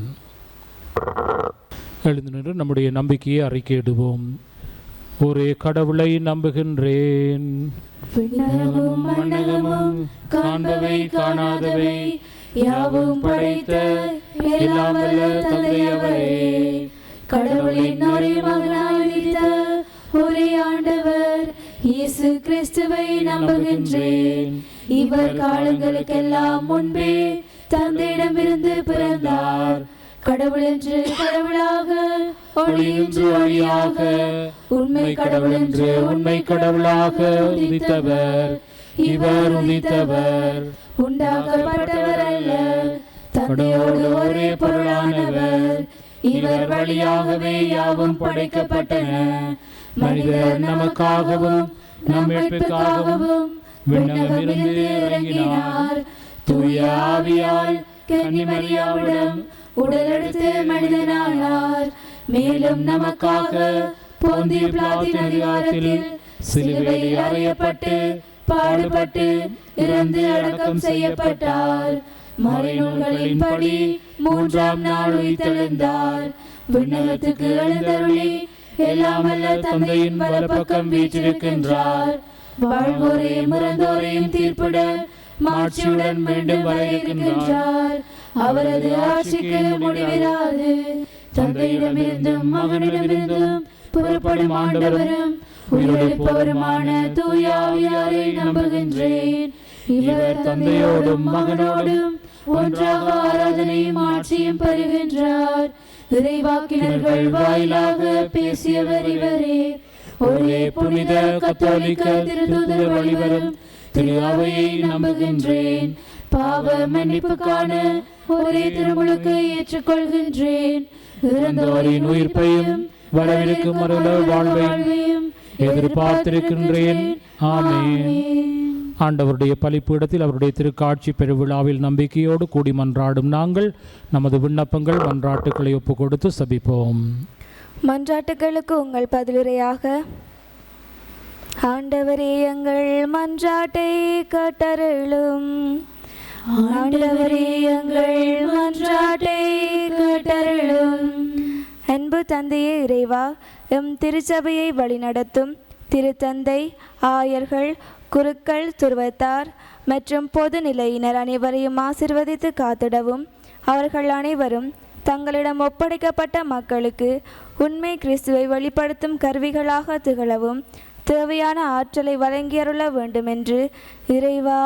எழுந்து நின்று நம்முடைய நம்பிக்கையை அறிக்கையிடுவோம். ஒரே கடவுளை நம்புகின்றேன், காண்பவை காணாதவை யாவும் படைத்த எல்லாம் வல்ல தந்தை அவரே, கடவுளின் ஒரே மகனாய் உதித்த ஒரே ஆண்டவர் இயேசு கிறிஸ்துவை நம்புகின்றேன். இவர் காலங்களுக்கெல்லாம் முன்பே தந்தையிடமிருந்து பிறந்தார். கடவுள் என்று கடவுளாக, ஒளி என்று ஒளியாக, உண்மை கடவுள் என்று உண்மை கடவுளாக உதித்தவர். இவர் உதித்தவர், உண்டாக்கப்பட்டவர் அல்ல, தந்தையோடு ஒரே பொருளானவர். இவர் வழியாகவே யாவும் படைக்கப்பட்டன. மனிதர் நமக்காகவும் நம் மீட்புக்காகவும் விண்ணகமிருந்து இறங்கினார். தூய ஆவியால் கன்னிமரியாவிடம் உடலெடுத்து மனிதனானார். மேலும் நமக்காக போந்திய பிலாத்தின் அதிகாரத்தில் சிலுவையில் அறையப்பட்டு பாடுபட்டு இறந்து அடக்கம் செய்யப்பட்டார். மறைநூல்களின்படி 3ஆம் நாள் உயிர்த்தெழுந்தார். விண்ணகத்துக்கு எழுந்தருளி எல்லாம் வல்ல தந்தையின் வலப்பக்கம் வீற்றிருக்கின்றார். வாழ்வோரையும் இறந்தோரையும் தீர்ப்பிட மாட்சியுடன் மீண்டும் வர இருக்கின்றார். அவரது ஆட்சிக்கு முடிவிராது. தந்தையிடமிருந்தும் மகனிடமிருந்தும் புறப்படும் ஆண்டவரும் உயிரிழப்பவருமான தூய ஆவியாரை நம்புகின்றேன். இவர் தந்தையோடும் மகனோடும் ஒன்றாக ஆராதனையும் ஆட்சியும் பெறுகின்றார். இறைவாக்கினர்கள் வாயிலாக பேசியவர் இவரே. ஒரே புனித கத்தோலிக்க திருத்தூதர் வழிவரும் திரு அவையை நம்புகின்றேன். பாவ மன்னிப்புக்கான ஒரே திருமுழுக்கு ஏற்றுக்கொள்கின்றேன். இறந்தோரின் உயிர்ப்பையும் வரவிருக்கும் மறுல வாழ்வையும் எதிர்பார்த்திருக்கின்றேன். ஆமென். ஆண்டவருடைய பலிப்பீடத்தில் அவருடைய திருக்காட்சி பெருவிழாவில் நம்பிக்கையோடு கூடி மன்றாடும் நாங்கள் நமது விண்ணப்பங்கள் மன்றாட்டுக்களை ஒப்பு கொடுத்து சபிப்போம். மன்றாட்டுகளுக்கு உங்கள் பதிலுரையாக, ஆண்டவரே எங்கள் மன்றாட்டை கேட்டருளும். ஆண்டவரே எங்கள் மன்றாட்டை கேட்டருளும். அன்பு தந்தையே இறைவா, எம் திருச்சபையை வழிநடத்தும் திருத்தந்தை, ஆயர்கள், குருக்கள், துருவத்தார் மற்றும் பொதுநிலையினர் அனைவரையும் ஆசீர்வதித்து காத்திடவும், அவர்கள் அனைவரும் தங்களிடம் ஒப்படைக்கப்பட்ட மக்களுக்கு உண்மை கிறிஸ்துவை வெளிப்படுத்தும் கருவிகளாக திகழவும் தேவையான ஆற்றலை வழங்கியருள வேண்டுமென்று இறைவா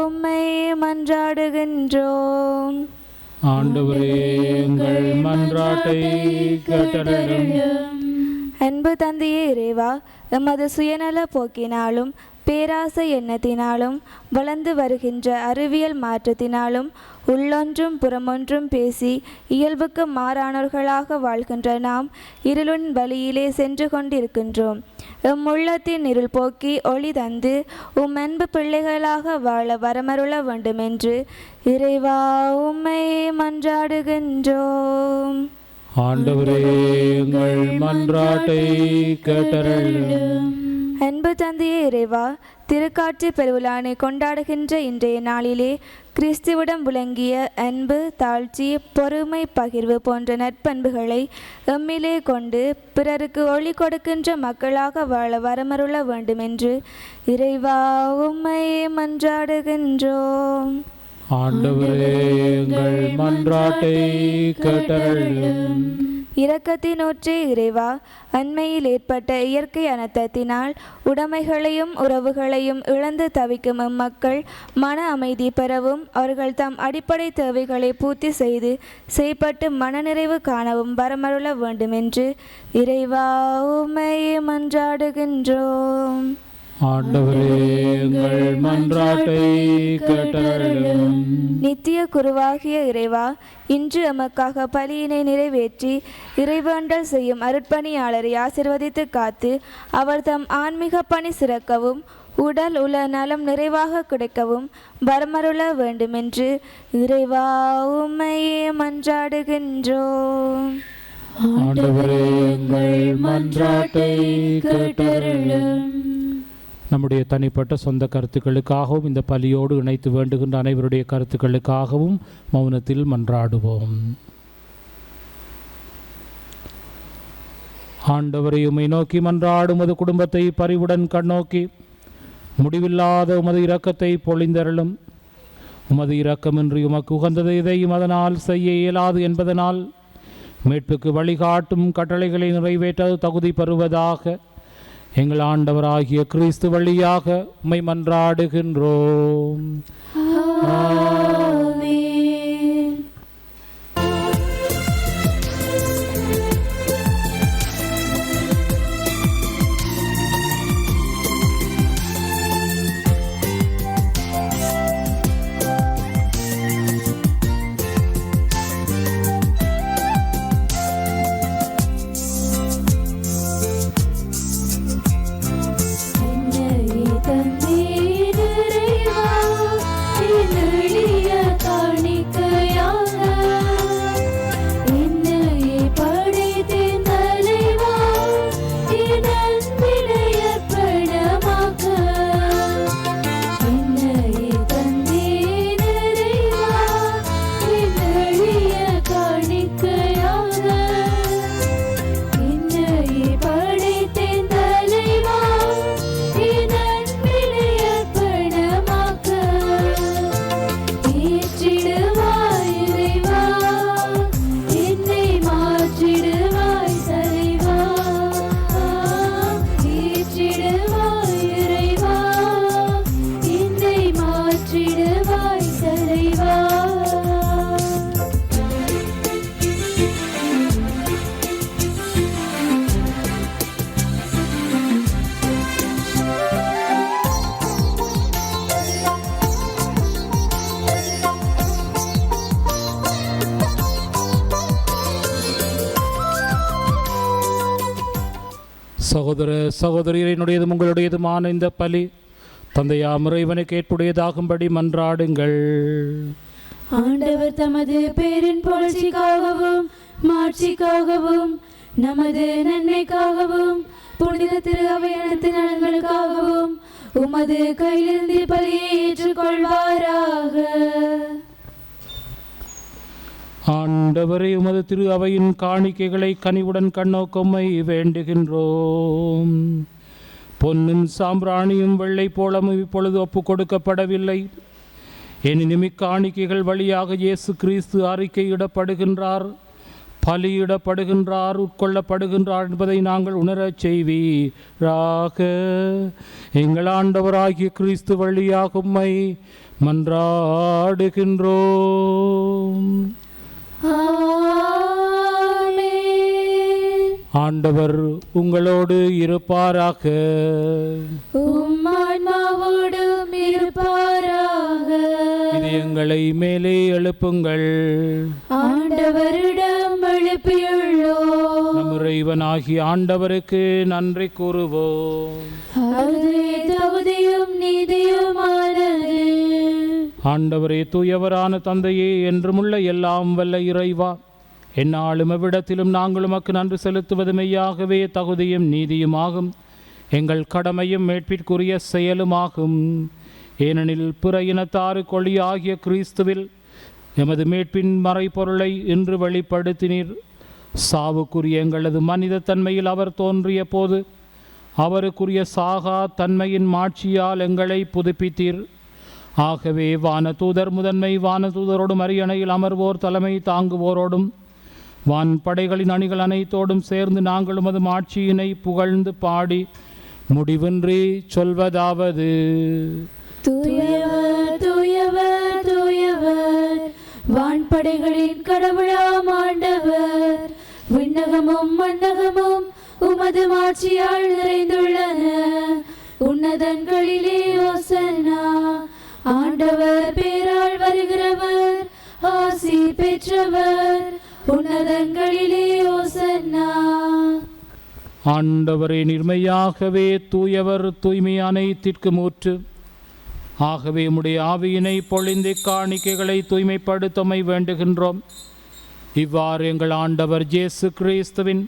உம்மை மன்றாடுகின்றோம். ஆண்டவரே எங்கள் மன்றாட்டை கேட்டருளும். அன்பு தந்தையே இறைவா, எமது சுயநல போக்கினாலும் பேராசை எண்ணத்தினாலும் வளர்ந்து வருகின்ற அறிவியல் மாற்றத்தினாலும் உள்ளொன்றும் புறமொன்றும் பேசி இயல்புக்கு மாறானவர்களாக வாழ்கின்ற நாம் இருளின் வழியிலே சென்று கொண்டிருக்கின்றோம். எம் உள்ளத்தின் இருள் போக்கி ஒளி தந்து உம் அன்பு பிள்ளைகளாக வாழ வரமருள வேண்டுமென்று இறைவா உம்மை மன்றாடுகின்றோம். ஆண்டவரே எங்கள் மன்றாட்டை கேட்டருளும். அன்பு தந்தையே இறைவா, திருக்காட்சி பெருவிழானை கொண்டாடுகின்ற இன்றைய நாளிலே கிறிஸ்துவிடம் விளங்கிய அன்பு, தாழ்ச்சி, பொறுமை, பகிர்வு போன்ற நற்பண்புகளை எம்மிலே கொண்டு பிறருக்கு ஒளி கொடுக்கின்ற மக்களாக வாழ வரமருள வேண்டுமென்று இறைவா உம்மை மன்றாடுகின்றோம். ஆண்டவரே எங்கள் மன்றாட்டை கேட்டருளும். இரக்கத்தினூற்றே இறைவா, அண்மையில் ஏற்பட்ட இயற்கை அனர்த்தத்தினால் உடைமைகளையும் உறவுகளையும் இழந்து தவிக்கும் மக்கள் மன அமைதி பெறவும், அவர்கள் தம் அடிப்படை தேவைகளை பூர்த்தி செய்து செய்யப்பட்டு மனநிறைவு காணவும் வரமருள வேண்டுமென்று இறைவா உம்மை மன்றாடுகின்றோம். ஆண்டவரே எங்கள் மன்றாட்டை கேட்டருளும். நித்திய குருவாகிய இறைவா, இன்று எமக்காக பலியினை நிறைவேற்றி இறைவேண்டல் செய்யும் அருட்பணியாளரை ஆசீர்வதித்து காத்து அவர் தம் ஆன்மீக பணி சிறக்கவும் உடல் உல நலம் நிறைவாக கிடைக்கவும் வரமருள வேண்டுமென்று இறைவா உம்மையே மன்றாடுகின்றோம். ஆண்டவரே எங்கள் மன்றாட்டை கேட்டருளும். நம்முடைய தனிப்பட்ட சொந்த கருத்துக்களுக்காகவும் இந்த பலியோடு இணைத்து வேண்டுகின்ற அனைவருடைய கருத்துக்களுக்காகவும் மௌனத்தில் மன்றாடுவோம். ஆண்டவரை உம்மை நோக்கி மன்றாடும் உமது குடும்பத்தை பரிவுடன் கண்ணோக்கி முடிவில்லாத உமது இரக்கத்தை பொழிந்தருளும். உமது இரக்கமின்றி உமக்கு உகந்தது எதையும் அதனால் செய்ய இயலாது என்பதனால் மீட்புக்கு வழிகாட்டும் கட்டளைகளை நிறைவேற்ற தகுதி பெறுவதாக எங்கள் ஆண்டவராகிய கிறிஸ்து வழியாக உம்மை மன்றாடுகின்றோம். தந்தை நிறைவா சகோதர சகோதரியனுடையதும் உங்களுடையதுமான இந்த பலி தந்தையாம் இறைவனுக்கு ஏற்புடையதாகும்படி மன்றாடுங்கள். ஆண்டவர் தமது பேரின் புகழ்ச்சிக்காகவும் மாட்சிக்காகவும் நமது நன்மைக்காகவும் புனித திரு அவை அனைத்து நலன்களுக்காகவும் உமது கையிலிருந்து பலியை ஏற்றுக்கொள்வாராக. ஆண்டவரே, உமது திரு அவையின் காணிக்கைகளை கனிவுடன் கண்ணோக்கம்மை வேண்டுகின்றோம். பொன்னும் சாம்பிராணியும் வெள்ளை போலமும் இப்பொழுது ஒப்பு கொடுக்கப்படவில்லை. எனினும் இக்காணிக்கைகள் வழியாக இயேசு கிறிஸ்து அறிக்கையிடப்படுகின்றார், பலியிடப்படுகின்றார், உட்கொள்ளப்படுகின்றார் என்பதை நாங்கள் உணரச் செய்வீராக. எங்கள் ஆண்டவராகிய கிறிஸ்து வழியாக உம்மை மன்றாடுகின்றோம். ஆண்டவர் உங்களோடு இருப்பாராக. உம்மான்மாவோடும் இருப்பாராக. இது எங்களை மேலே எழுப்புங்கள். ஆண்டவரிடம் எழுப்பியுள்ளோம். நம் இறைவனாகிய ஆண்டவருக்கு நன்றி கூறுவோம். அது தகுதியும் நீதியுமானது. ஆண்டவரே, தூயவரான தந்தையே, என்றுமுள்ள எல்லாம் வல்ல இறைவா, எந்நாளும் எவ்விடத்திலும் நாங்கள் உமக்கு நன்றி செலுத்துவது மெய்யாகவே தகுதியும் நீதியுமாகும், எங்கள் கடமையும் மேற்பிற்குரிய செயலுமாகும். ஏனெனில் பிற இனத்தாறு கொள்ளியாகிய கிறிஸ்துவில் எமது மேற்பின் மறைபொருளை இன்று வெளிப்படுத்தினீர். சாவுக்குரிய எங்களது மனித தன்மையில் அவர் தோன்றிய போது அவருக்குரிய சாகா தன்மையின் மாட்சியால் எங்களை புதுப்பித்தீர். ஆகவே வானதூதர் முதன்மை வானதூதரோடும் அரியணையில் அமர்வோர் தலைமை தாங்குவோரோடும் வான் படைகளின் அணிகள் அனைத்தோடும் சேர்ந்து நாங்கள் உமது ஆட்சியினை புகழ்ந்து பாடி முடிவின்றி சொல்வதாவது: தூயவர் தூயவர் தூயவர், வான்படைகளின் கடவுளாம் ஆண்டவர். விண்ணகமும் மண்ணகமும் உமது ஆட்சியால் நிறைந்துள்ளன. உன்னதங்களிலே ஓசன்னா. ஆண்டவர் பேரால் வருகிறவர் ஆசி பெற்றவர். உன்னதங்களிலே ஓசன்னா. ஆண்டவரே, நிர்மையாகவே தூயவர், தூய்மையான அனைத்திற்கு மூற்று. ஆகவே உம்முடைய ஆவியினை பொழிந்து காணிக்கைகளை தூய்மைப்படுத்தமை வேண்டுகின்றோம். இவ்வாறு எங்கள் ஆண்டவர் இயேசு கிறிஸ்துவின்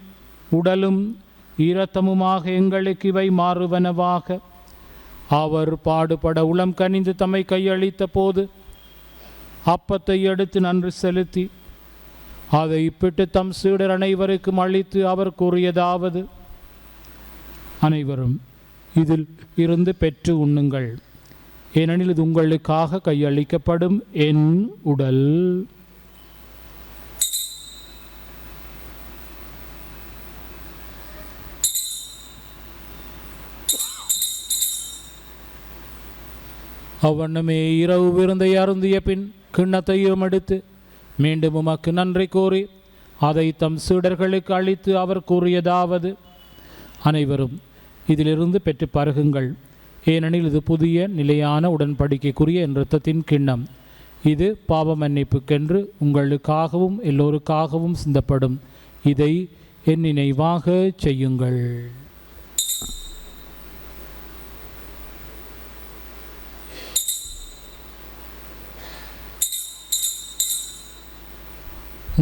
உடலும் இரத்தமுமாக எங்களுக்கு இவை மாறுவனவாக. அவர் பாடுபட உளம் கனிந்து தம்மை கையளித்த போது அப்பத்தை எடுத்து நன்றி செலுத்தி அதை பிட்டு தம் சீடர் அனைவருக்கும் அளித்து அவர் கூறியதாவது: அனைவரும் இதில் இருந்து பெற்று உண்ணுங்கள், ஏனெனில் இது உங்களுக்காக கையளிக்கப்படும் என் உடல். அவ்வண்ணமே இரவு விருந்தை அருந்திய பின் கிண்ணத்தையும் எடுத்து மீண்டும் உமக்கு நன்றி கூறி அதை தம் சீடர்களுக்கு அளித்து அவர் கூறியதாவது: அனைவரும் இதிலிருந்து பெற்று பருகுங்கள், ஏனெனில் இது புதிய நிலையான உடன்படிக்கைக்குரிய என் இரத்தத்தின் கிண்ணம். இது பாவ மன்னிப்புக்கென்று உங்களுக்காகவும் எல்லோருக்காகவும் சிந்தப்படும். இதை என் நினைவாக செய்யுங்கள்.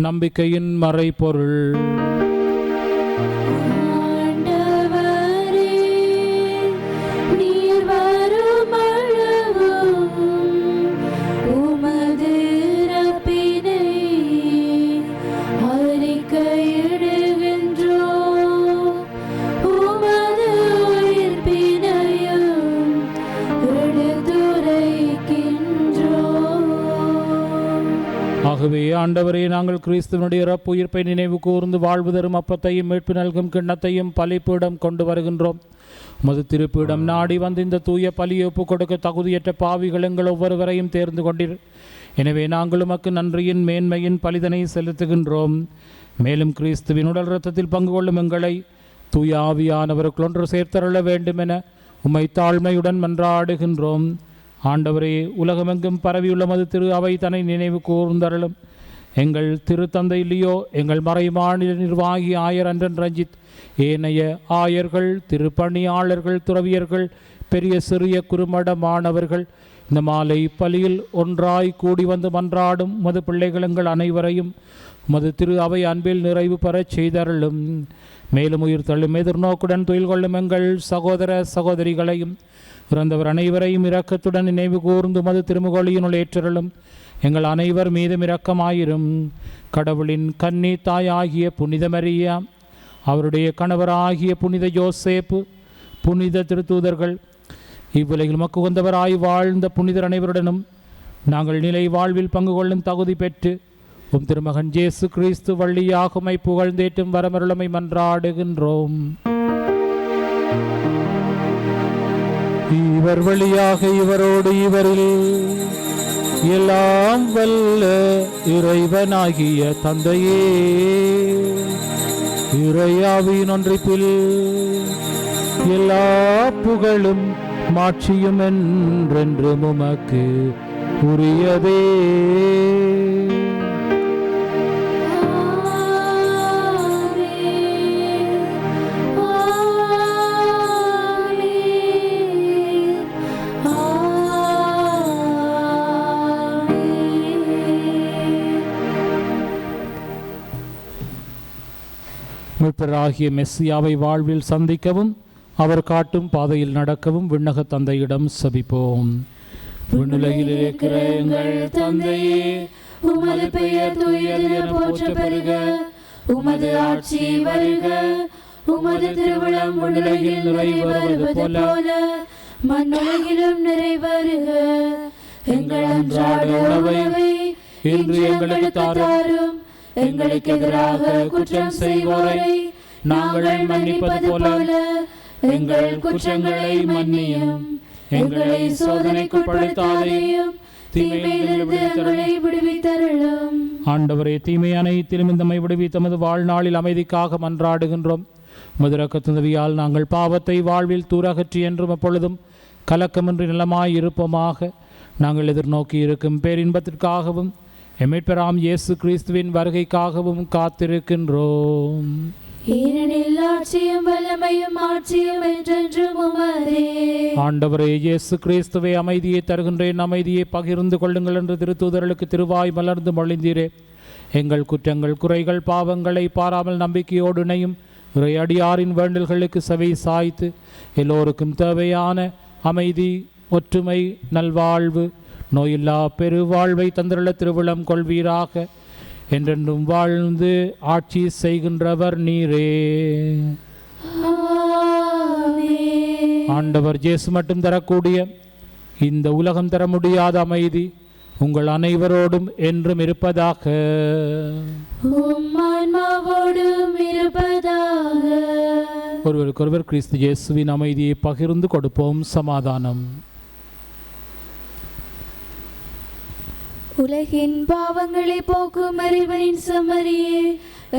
நம்பிக்கையின் மறைபொருள். ஆகவே ஆண்டவரே, நாங்கள் கிறிஸ்துவனுடைய இறப்பு உயிர்ப்பை நினைவு கூர்ந்து வாழ்வு தரும் அப்பத்தையும் மீட்பு நல்கும் கிண்ணத்தையும் பலிப்பீடம் கொண்டு வருகின்றோம். உமது திருப்பீடம் நாடி வந்து இந்த தூய பலியை ஒப்புக் கொடுக்க தகுதியற்ற பாவிகள் எங்கள் ஒவ்வொருவரையும் தேர்ந்து கொண்டீர். எனவே நாங்கள் உமக்கு நன்றியின் மேன்மையின் பலிதனை செலுத்துகின்றோம். மேலும் கிறிஸ்துவின் உடல் இரத்தத்தில் பங்கு கொள்ளும் எங்களை தூய ஆவியானவர்கள் ஒன்று சேர்த்தருள வேண்டுமென உம்மை தாழ்மையுடன் மன்றாடுகின்றோம். ஆண்டவரே, உலகமெங்கும் பரவியுள்ள மது திரு அவை தன்னை நினைவு கூர்ந்தருளும். எங்கள் திருத்தந்தை லியோ, எங்கள் மறை மாநில நிர்வாகி ஆயர் அன்றன் ரஞ்சித், ஏனைய ஆயர்கள், திருப்பணியாளர்கள், துறவியர்கள், பெரிய சிறிய குறுமட மாணவர்கள் இந்த மாலை பலியில் ஒன்றாய் கூடி வந்து மன்றாடும் உமது பிள்ளைகள் அனைவரையும் உமது திரு அவை அன்பில் நிறைவு பெறச் செய்தருளும். மேலும் உயிர் தள்ளும் எதிர்நோக்குடன் துயில் கொள்ளும் எங்கள் சகோதர சகோதரிகளையும் இறந்தவர் அனைவரையும் இரக்கத்துடன் நினைவு கூர்ந்து உமது திருமுகொழியினுள் ஏற்றருளும். எங்கள் அனைவர் மீதும் இரக்கமாயிரும். கடவுளின் கன்னி தாயாகிய புனித மரியா, அவருடைய கணவராகிய புனித யோசேப்பு, புனித திருத்தூதர்கள், இவ்வுலகில் மக்கு உகந்தவராய் வாழ்ந்த புனிதர் அனைவருடனும் நாங்கள் நிலை வாழ்வில் பங்கு கொள்ளும் தகுதி பெற்று உம் திருமகன் இயேசு கிறிஸ்து வழியாக உம்மை புகழ்ந்தேற்றும் வரமருளமை மன்றாடுகின்றோம். இவர் வழியாக இவரோடு இவரில் எல்லாம் வல்ல இறைவனாகிய தந்தையே, இறையாவின் ஒன்றிப்பில் எல்லா புகழும் மாட்சியும் என்றென்றும் உமக்கு உரியதே. மீட்பராகிய மெஸ்ஸியாவை வாழ்வில் சந்திக்கவும் அவர் காட்டும் பாதையில் நடக்கவும் விண்ணக தந்தையிடம் செபிப்போம். விண்ணுலகில் இருக்கிற எங்கள் தந்தையே, உமது பெயர் தூயது என போற்ற பெறுக. உமது ஆட்சி வருக. உமது திருவுளம் விண்ணுலகில் நிறைவேறுவது போல மண்ணுலகிலும் நிறைவேறுக. எங்கள் அன்றாட உணவை இன்று எங்களுக்கு தாரும். எங்களுக்கு எதிராக குற்றம் செய்வோரை நாங்கள் மன்னிப்பது போல எங்கள் குற்றங்களை மன்னியும். எங்களை சோதனைக்குட்படுத்தாதேயும், தீமையிலிருந்து எங்களை விடுவித்தருளும். ஆண்டவரே, தீமை அனைத்திலும் இந்தமை விடுவி தமது வாழ்நாளில் அமைதிக்காக மன்றாடுகின்றோம். முதலக்கத்துதவியால் நாங்கள் பாவத்தை வாழ்வில் தூரகற்றி என்றும் எப்பொழுதும் கலக்கமின்றி நிலமாய் இருப்போமாக. நாங்கள் எதிர்நோக்கி இருக்கும் பேரின்பத்திற்காகவும் எம்மிட்பெறாம் இயேசு கிறிஸ்துவின் வருகைக்காகவும் காத்திருக்கின்றோம். ஏனெனில் ஆட்சியும் வல்லமையும் ஆட்சியும் என்றென்றும் உமதே. ஆண்டவரே இயேசு கிறிஸ்துவே, அமைதியை தருகின்றேன், அமைதியை பகிர்ந்து கொள்ளுங்கள் என்று திருத்தூதர்களுக்கு திருவாய் மலர்ந்து மொழிந்தீரே. எங்கள் குற்றங்கள், குறைகள், பாவங்களை பாராமல் நம்பிக்கையோடு இணையும் இறையடியாரின் வேண்டல்களுக்கு செவி சாய்த்து எல்லோருக்கும் தேவையான அமைதி, ஒற்றுமை, நல்வாழ்வு, நோயில்லா பெருவாழ்வை தந்திருள்ள திருவிழம் கொள்வீராக. என்றென்றும் வாழ்ந்து ஆட்சி செய்கின்றவர் நீரே. ஆண்டவர் இயேசு மட்டும் தரக்கூடிய இந்த உலகம் தர முடியாத அமைதி உங்கள் அனைவரோடும் என்றும் இருப்பதாக. ஒருவருக்கொருவர் கிறிஸ்து இயேசுவின் அமைதியை பகிர்ந்து கொடுப்போம். சமாதானம். உலகின் பாவங்களை போக்கும் இறைவனின் செம்மறியே,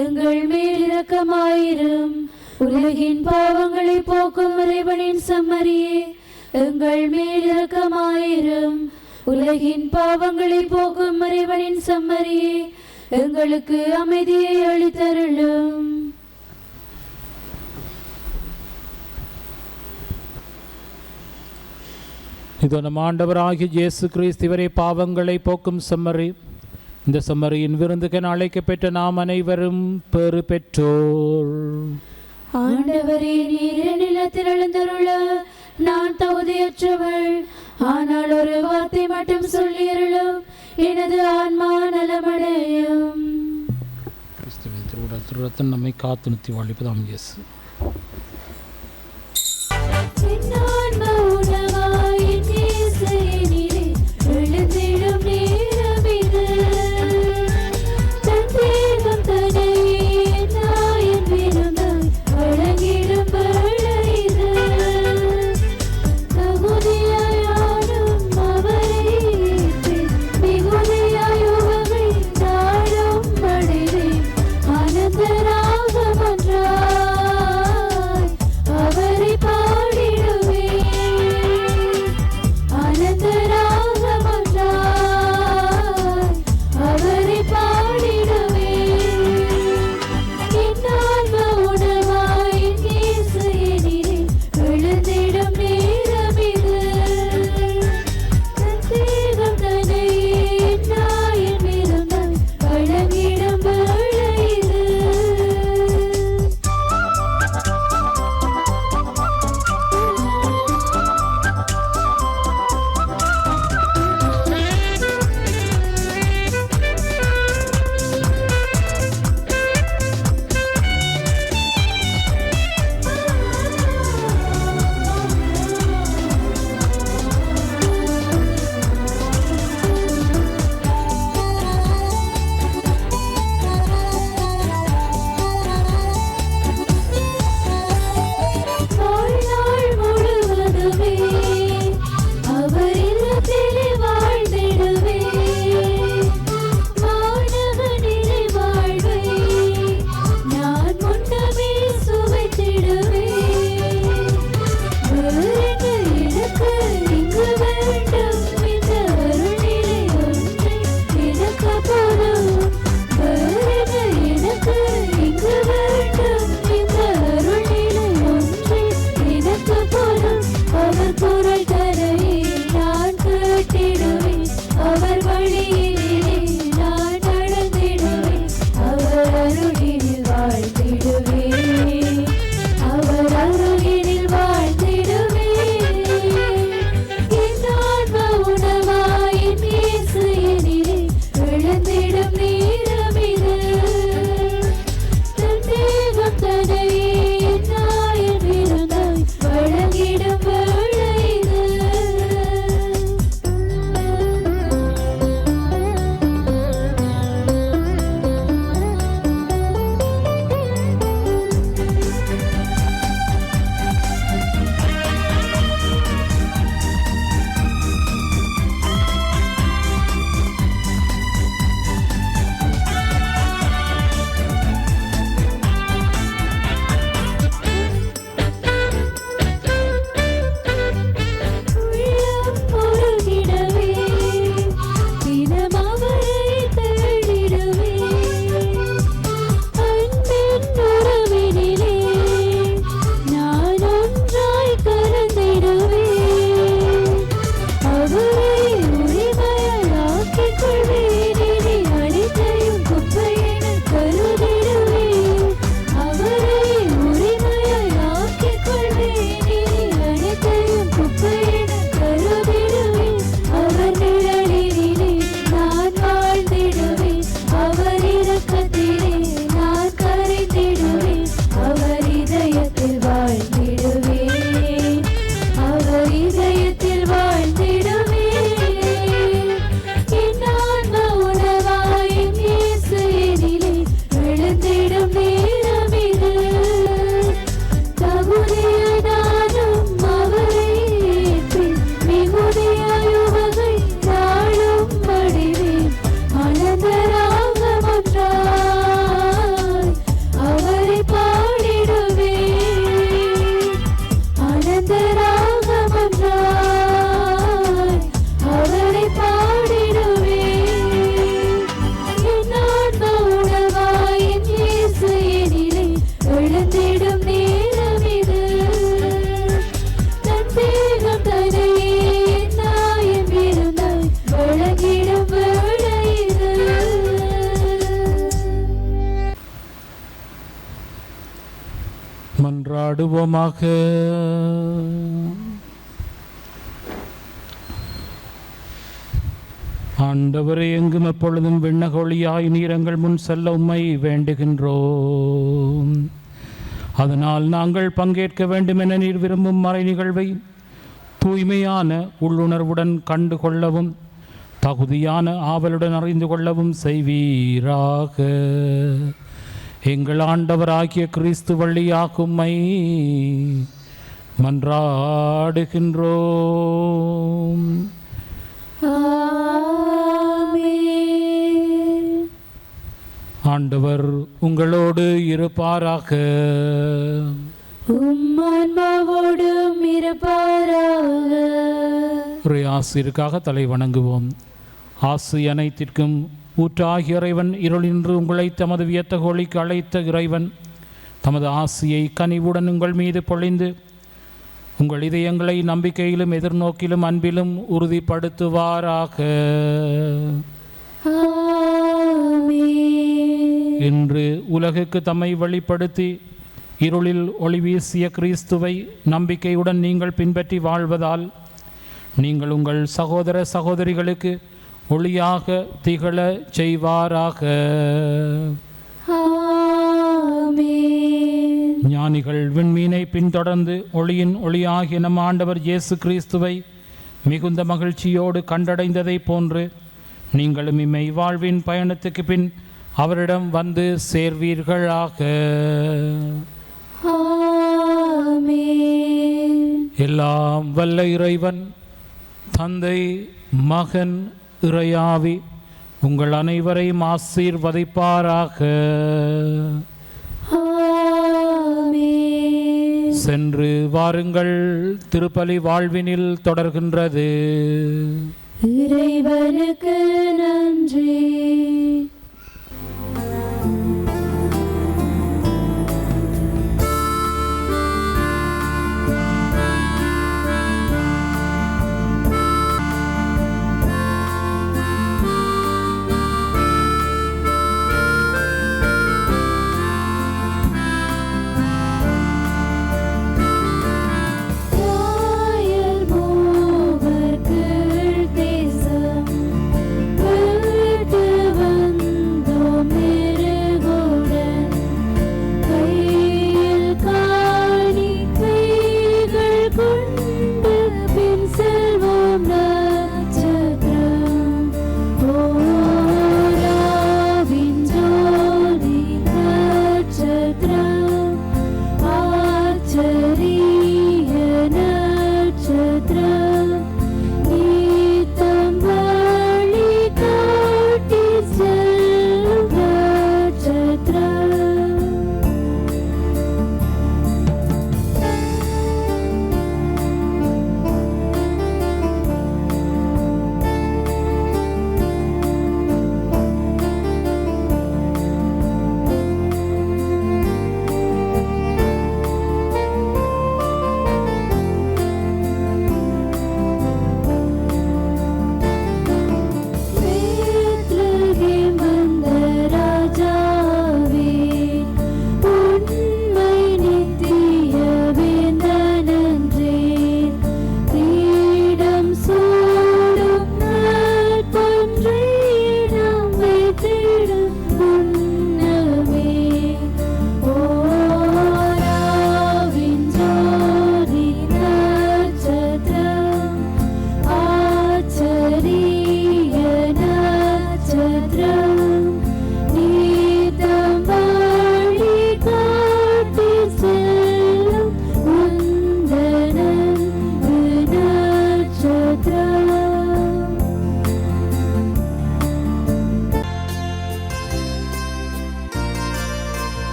எங்கள் மேல் இரக்கமாயிரும். உலகின் பாவங்களை போக்கும் இறைவனின் செம்மறியே, எங்கள் மேல் இரக்கமாயிரும். உலகின் பாவங்களை போக்கும் இறைவனின் செம்மறியே, எங்களுக்கு அமைதியை அளித்தருளும். இதோ நம் ஆண்டவராகிய இயேசு கிறிஸ்து இவரே பாவங்களை போக்கும் செம்மறி. இந்த செம்மறியின் விருந்துக்கென அழைக்கப்பெற்ற நாம் அனைவரும் பெறு பெற்றோர். ஆண்டவரே, நீர் நிலத்தில் எழுந்தருள நான் தகுதியற்றவள். ஆனால் ஒரு வார்த்தை மட்டும் சொல்லியருளும், எனது ஆன்மா நலமடையும். கிறிஸ்துவின் திருவுடல் திருரத்தம் நம்மை காத்து நிறுத்தி வாழ்ப்பதாம் இயேசு. தரவே நான் கேட்டிடுவேன். அவர் வழியிலே நான் நடந்திடுவேன். அவர் அருகினில் வாழ்ந்திடுவேன். அவர் அருகினில் வாழ்ந்திடுவேன். என் ஆன்ம உணவாய் என் இயேசு எனிலே விழுந்திடும் நேரம் இது. தன் தேகம் தன்னையே என் நாயன் விருந்தாய் வழங்கிடும் வேளை இது. உள்ளம் பொருகிடவே தினம் அவரை தேடிடுவே. அன்பின் உறவினிலே நான் ஒன்றாய் கலந்திடுவே. அவரை உரிமையாக்கிக் கொள்வேன். இனி அனைத்தையும் குப்பையென கருதிடுவேன். அவரை உரிமையாக்கிக் கொள்வேன். இனி அனைத்தையும் குப்பையென கருதிடுவேன். அவர் நிழலினிலே நான் வாழ்ந்திடுவேன். அவர் இரக்கத்திலே நான் கரைந்திடுவேன். அவர் இதயத்தில் வாழ்ந்திடுவேன். அவர் இதயத்தில் வாழ்ந்திடுவேன். என் ஆன்ம உணவாய் என் இயேசு எனிலே விழுந்திடும் நேரம் இது. தகுதியாய் நானும் அவரை ஏற்பேன். மிகுதியாய் உவகை நாளும் அடைவேன். அனந்தராகம் ஒன்றாய் அவரை பாடிடுவேன். அனந்தராகம் ஒன்றாய் அவரை பாடிடுவேன். என் ஆன்ம உணவாய் என் இயேசு எனிலே விழுந்திடும் நேரம் இது. தன் தேகம் தன்னையே என் நாயன் விருந்தாய் வழங்கிடும் வேளை இது. மன்றாடுவோமாக. ஆண்டவரே, எங்கும் எப்பொழுதும் விண்ணகொழியாய் நீரங்கள் முன் செல்ல உம்மை வேண்டுகின்றோம். அதனால் நாங்கள் பங்கேற்க வேண்டும் என நீர் விரும்பும் மறை நிகழ்வை தூய்மையான உள்ளுணர்வுடன் கண்டு கொள்ளவும் தகுதியான ஆவலுடன் அறிந்து கொள்ளவும் செய்வீராக. எங்கள் ஆண்டவராகிய கிறிஸ்து வழியாக உம்மை மன்றாடுகின்றோம். ஆமென். ஆண்டவர் உங்களோடு இருப்பாராக. உம் ஆன்மாவோடும் இருப்பாராக. ஒரு ஆசிரியருக்காக தலை வணங்குவோம். ஆசி அனைத்திற்கும் ஊற்றாகிய இறைவன், இருளின்று உங்களை தமது வியத்தகோழிக்கு அழைத்த இறைவன் தமது ஆசியை கனிவுடன் உங்கள் மீது பொழிந்து உங்கள் இதயங்களை நம்பிக்கையிலும் எதிர்நோக்கிலும் அன்பிலும் உறுதிப்படுத்துவாராக. ஆமென். இன்று உலகுக்கு தம்மை வெளிப்படுத்தி இருளில் ஒளி வீசிய கிறிஸ்துவை நம்பிக்கையுடன் நீங்கள் பின்பற்றி வாழ்வதால் நீங்கள் உங்கள் சகோதர சகோதரிகளுக்கு ஒளியாக திகழ செய்வாராக. ஆமென். ஞானிகள் விண்மீனை பின்தொடர்ந்து ஒளியின் ஒளியாகிய நம் ஆண்டவர் இயேசு கிறிஸ்துவை மிகுந்த மகிழ்ச்சியோடு கண்டடைந்ததைப் போன்று நீங்களும் இம்மை வாழ்வின் பயணத்துக்கு பின் அவரிடம் வந்து சேர்வீர்களாக. ஆமென். எல்லாம் வல்ல இறைவன் தந்தை, மகன், இறையாவி உங்கள் அனைவரையும் ஆசீர்வதிப்பாராக. ஆமென். சென்று வாருங்கள், திருப்பலி வாழ்வினில் தொடர்கின்றது. இறைவனுக்கு நன்றி.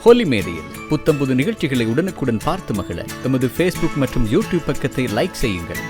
ஹோலி மேடையில் புத்தம்புது நிகழ்ச்சிகளை உடனுக்குடன் பார்த்து மகிழ எமது ஃபேஸ்புக் மற்றும் யூடியூப் பக்கத்தை லைக் செய்யுங்கள்.